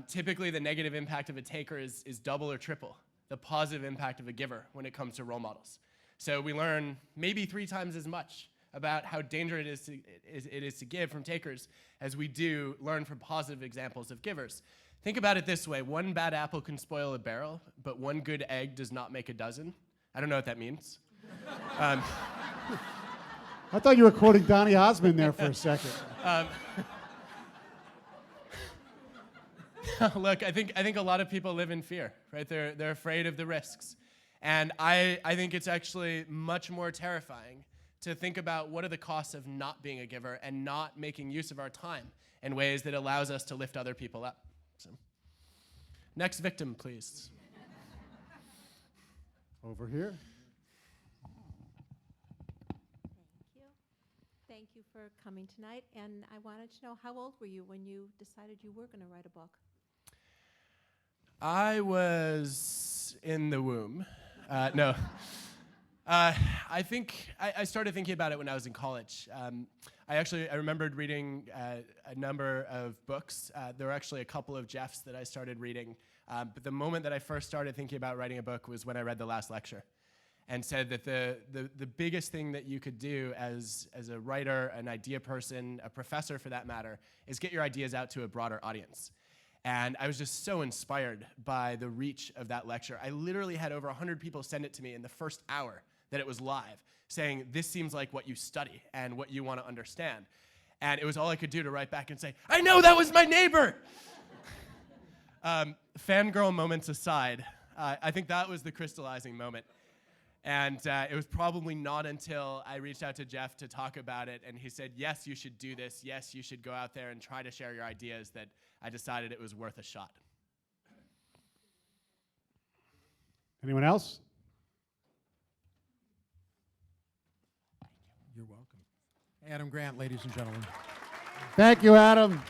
Typically, the negative impact of a taker is double or triple the positive impact of a giver when it comes to role models. So we learn maybe 3 times as much about how dangerous it is to give from takers as we do learn from positive examples of givers. Think about it this way. 1 bad apple can spoil a barrel, but 1 good egg does not make a dozen. I don't know what that means. I thought you were quoting Donny Osmond there for a second. Look, I think a lot of people live in fear, right? They're afraid of the risks. And I think it's actually much more terrifying to think about what are the costs of not being a giver and not making use of our time in ways that allows us to lift other people up. So, next victim, please. Over here. Thank you for coming tonight. And I wanted to know, how old were you when you decided you were going to write a book? I was in the womb. No. I think I started thinking about it when I was in college. I remembered reading a number of books. There were actually a couple of Jeffs that I started reading. But the moment that I first started thinking about writing a book was when I read the last lecture and said that the biggest thing that you could do as a writer, an idea person, a professor for that matter, is get your ideas out to a broader audience. And I was just so inspired by the reach of that lecture. I literally had over 100 people send it to me in the first hour that it was live, saying, this seems like what you study and what you want to understand. And it was all I could do to write back and say, I know, that was my neighbor! Fangirl moments aside, I think that was the crystallizing moment. And it was probably not until I reached out to Jeff to talk about it, and he said, yes, you should do this. Yes, you should go out there and try to share your ideas, that I decided it was worth a shot. Anyone else? You're welcome. Adam Grant, ladies and gentlemen. Thank you, Adam.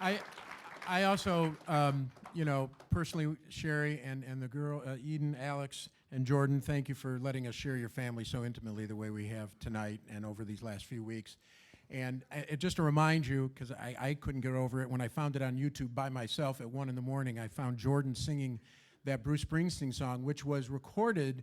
I also, personally, Sherry and the girl, Eden, Alex, and Jordan, thank you for letting us share your family so intimately the way we have tonight and over these last few weeks. And just to remind you, because I couldn't get over it, when I found it on YouTube by myself at 1 in the morning, I found Jordan singing that Bruce Springsteen song, which was recorded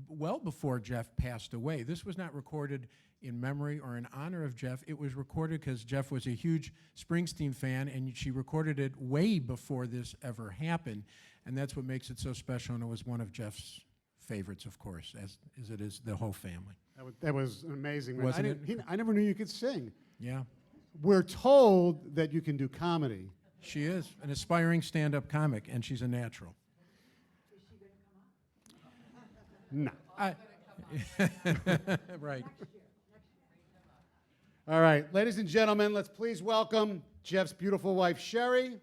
well before Jeff passed away. This was not recorded in memory or in honor of Jeff. It was recorded because Jeff was a huge Springsteen fan, and she recorded it way before this ever happened. And that's what makes it so special, and it was one of Jeff's favorites, of course, as it is the whole family. That was amazing. Man. Wasn't it? I never knew you could sing. Yeah. We're told that you can do comedy. She is an aspiring stand-up comic, and she's a natural. No. Right. All right, ladies and gentlemen, let's please welcome Jeff's beautiful wife, Sherry,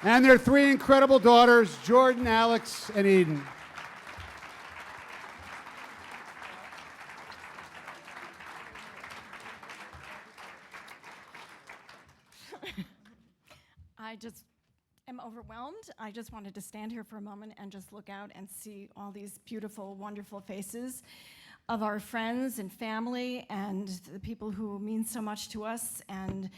and their 3 incredible daughters, Jordan, Alex, and Eden. I just am overwhelmed. I just wanted to stand here for a moment and just look out and see all these beautiful, wonderful faces of our friends and family and the people who mean so much to us. And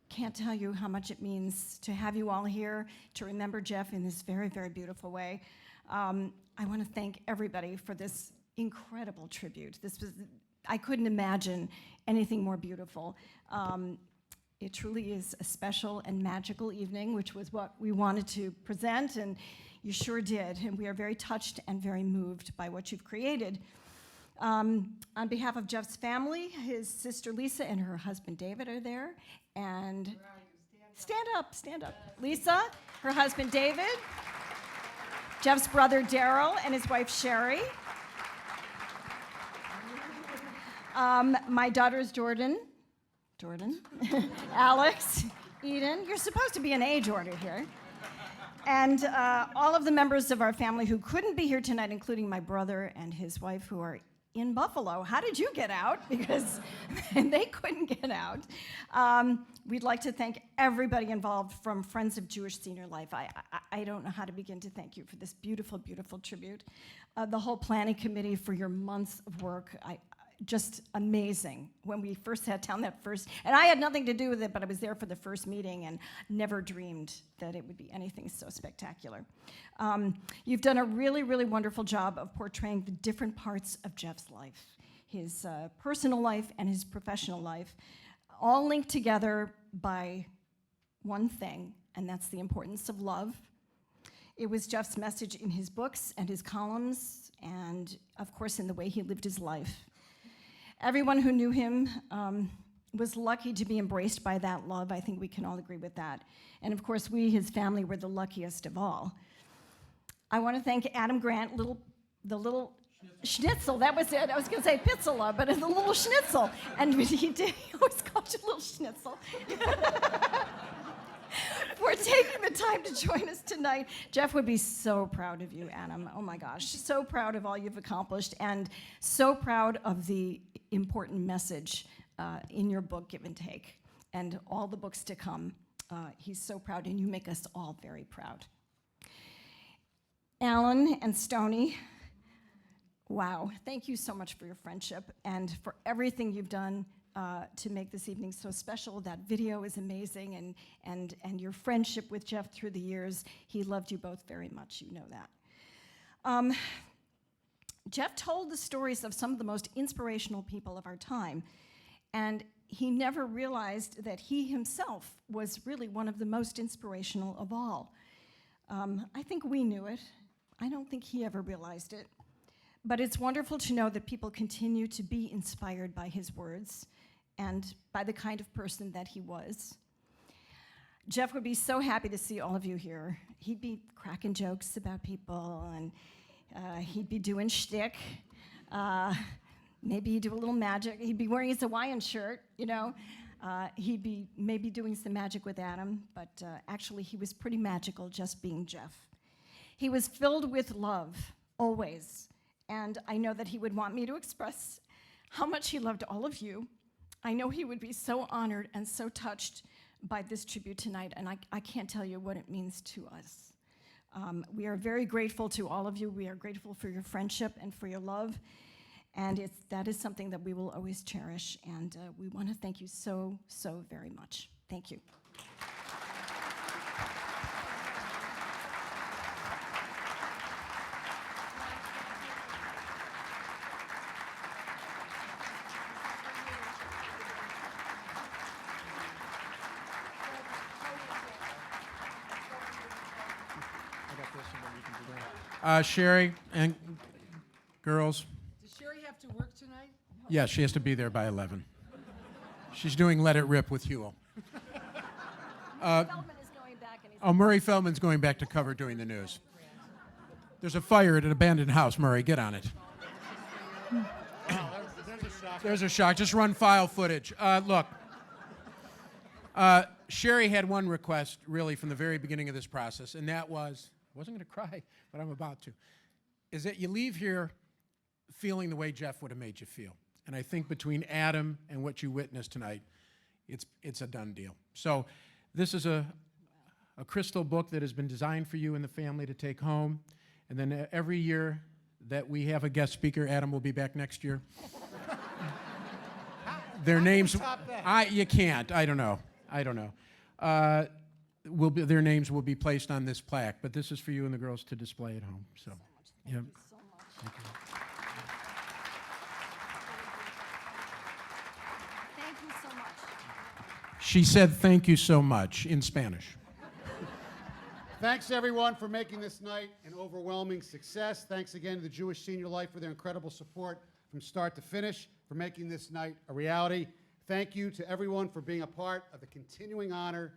can't tell you how much it means to have you all here, to remember Jeff in this very, very beautiful way. I want to thank everybody for this incredible tribute. I couldn't imagine anything more beautiful. It truly is a special and magical evening, which was what we wanted to present, and you sure did. And we are very touched and very moved by what you've created. On behalf of Jeff's family, his sister Lisa and her husband David are there. And stand up. Lisa, her husband David, Jeff's brother Daryl, and his wife Sherry. My daughters Jordan, Alex, Eden. You're supposed to be in age order here. And all of the members of our family who couldn't be here tonight, including my brother and his wife who are in Buffalo. How did you get out? Because they couldn't get out. We'd like to thank everybody involved from Friends of Jewish Senior Life. I don't know how to begin to thank you for this beautiful, beautiful tribute. The whole planning committee for your months of work. Just amazing. When we first sat down and I had nothing to do with it, but I was there for the first meeting and never dreamed that it would be anything so spectacular. You've done a really, really wonderful job of portraying the different parts of Jeff's life, his personal life and his professional life, all linked together by one thing, and that's the importance of love. It was Jeff's message in his books and his columns, and of course in the way he lived his life. Everyone who knew him was lucky to be embraced by that love. I think we can all agree with that. And of course, we, his family, were the luckiest of all. I want to thank Adam Grant, the little schnitzel. That was it. I was going to say pizzala, but the little schnitzel. And he always called you little schnitzel. For taking the time to join us tonight. Jeff would be so proud of you, Adam. Oh my gosh, so proud of all you've accomplished and so proud of the important message in your book, Give and Take, and all the books to come. He's so proud, and you make us all very proud. Alan and Stoney, wow, thank you so much for your friendship and for everything you've done to make this evening so special. That video is amazing, and your friendship with Jeff through the years, he loved you both very much, you know that. Jeff told the stories of some of the most inspirational people of our time, and he never realized that he himself was really one of the most inspirational of all. I think we knew it. I don't think he ever realized it. But it's wonderful to know that people continue to be inspired by his words and by the kind of person that he was. Jeff would be so happy to see all of you here. He'd be cracking jokes about people, and he'd be doing shtick. Maybe he'd do a little magic. He'd be wearing his Hawaiian shirt, you know. He'd be maybe doing some magic with Adam, but actually he was pretty magical just being Jeff. He was filled with love, always. And I know that he would want me to express how much he loved all of you. I know he would be so honored and so touched by this tribute tonight, and I can't tell you what it means to us. We are very grateful to all of you. We are grateful for your friendship and for your love, and that is something that we will always cherish, and we want to thank you so, so very much. Thank you. Sherry and girls. Does Sherry have to work tonight? Yeah, she has to be there by 11. She's doing Let It Rip with Huel. Murray Feldman's going back to cover doing the news. There's a fire at an abandoned house. Murray, get on it. There's a shock. Just run file footage. Look, Sherry had one request, really, from the very beginning of this process, and that was, I wasn't going to cry, but I'm about to, is that you leave here feeling the way Jeff would have made you feel. And I think between Adam and what you witnessed tonight, it's a done deal. So this is a crystal book that has been designed for you and the family to take home. And then every year that we have a guest speaker, Adam will be back next year. Their names, you can't, I don't know. Their names will be placed on this plaque, but this is for you and the girls to display at home. So, yeah. Thank you. Thank you so much. She said thank you so much in Spanish. Thanks, everyone, for making this night an overwhelming success. Thanks again to the Jewish Senior Life for their incredible support from start to finish, for making this night a reality. Thank you to everyone for being a part of the continuing honor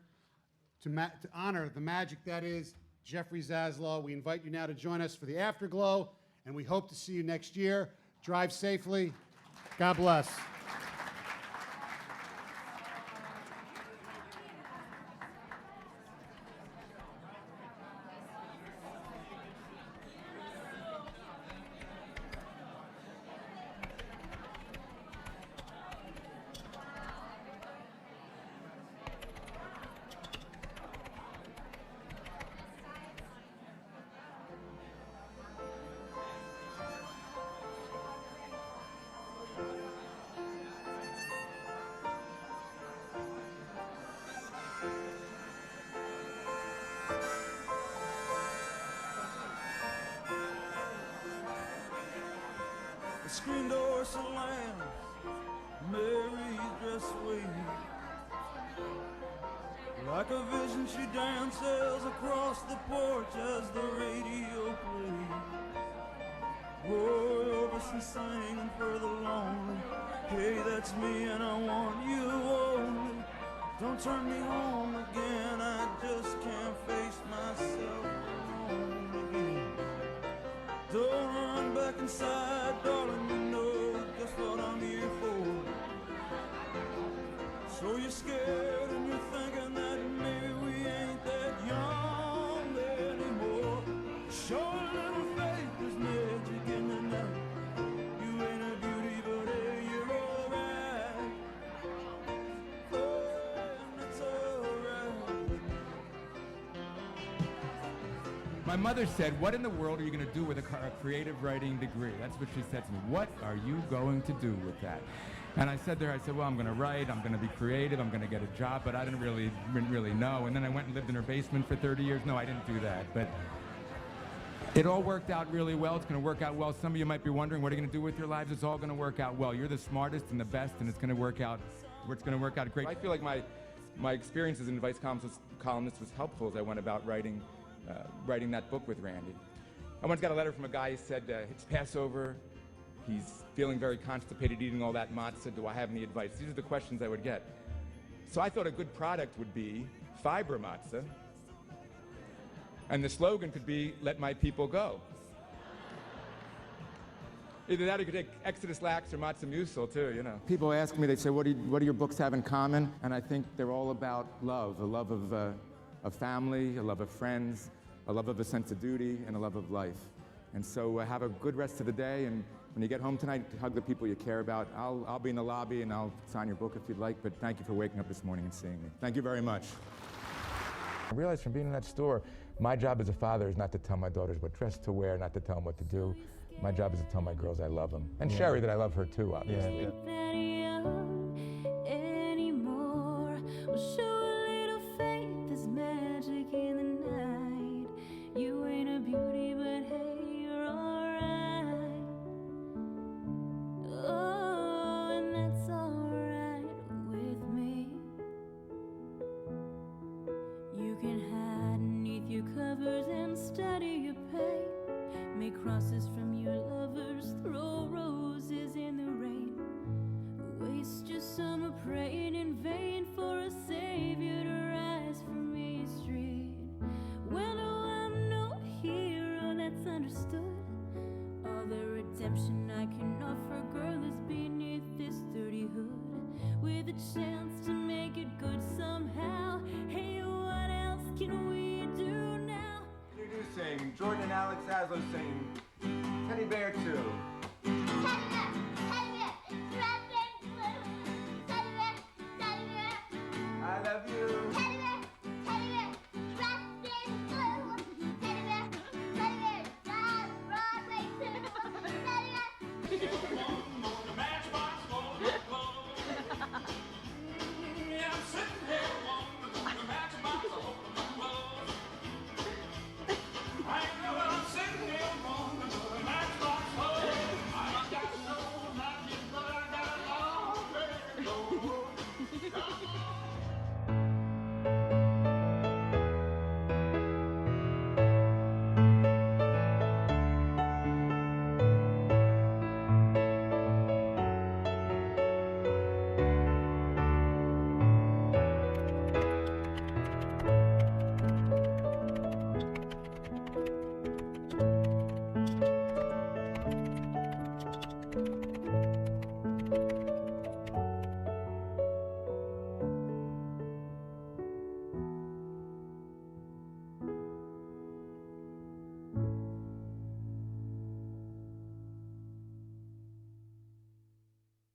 to honor the magic that is Jeffrey Zaslow. We invite you now to join us for the Afterglow, and we hope to see you next year. Drive safely. God bless. The screen door slams, Mary's dress waves. Like a vision she dances across the porch as the radio plays. Roy Orbison singing for the lonely. Hey, that's me and I want you only. Don't turn me home again, I just can't face myself alone again. Don't run back inside, darling, you know just what I'm here for. So you're scared and you're thinking that maybe we ain't that young anymore. Show a little faith, there's magic in the night. You ain't a beauty, but hey, you're alright. Oh, and that's alright. My mother said, what in the world are you going to do with a creative writing degree? That's what she said to me. What are you going to do with that? And I said, well, I'm going to write, I'm going to be creative, I'm going to get a job, but I didn't really know. And then I went and lived in her basement for 30 years. No, I didn't do that. But it all worked out really well. It's going to work out well. Some of you might be wondering, what are you going to do with your lives? It's all going to work out well. You're the smartest and the best, and it's going to work out great. I feel like my experience as an advice columnist was helpful as I went about writing that book with Randy. I once got a letter from a guy who said, it's Passover, he's feeling very constipated eating all that matzah, do I have any advice? These are the questions I would get. So I thought a good product would be fiber matzah, and the slogan could be, let my people go. Either that or you could take Exodus Lax or Matzah Musil too, you know. People ask me, they say, what do your books have in common? And I think they're all about love, a love of family, a love of friends, a love of a sense of duty, and a love of life. And so have a good rest of the day, and when you get home tonight, hug the people you care about. I'll be in the lobby and I'll sign your book if you'd like, but thank you for waking up this morning and seeing me. Thank you very much. I realized from being in that store, my job as a father is not to tell my daughters what dress to wear, not to tell them what to do. My job is to tell my girls I love them. And Sherry that I love her too, obviously. Anymore. Well, show a little faith, there's magic in the night. You ain't a beauty, but hey, you're alright. Oh, and that's alright with me. You can hide beneath your covers and study your pain. Make crosses from your lovers, throw roses in the rain. Waste your summer praying in vain for a savior to rise from East Street. Well, no, I'm no hero that's understood. All the redemption I can offer, girl, is beneath this dirty hood, with a chance to make it good somehow. Hey, what else can we do now? Introducing Jordan and Alex Zaslow saying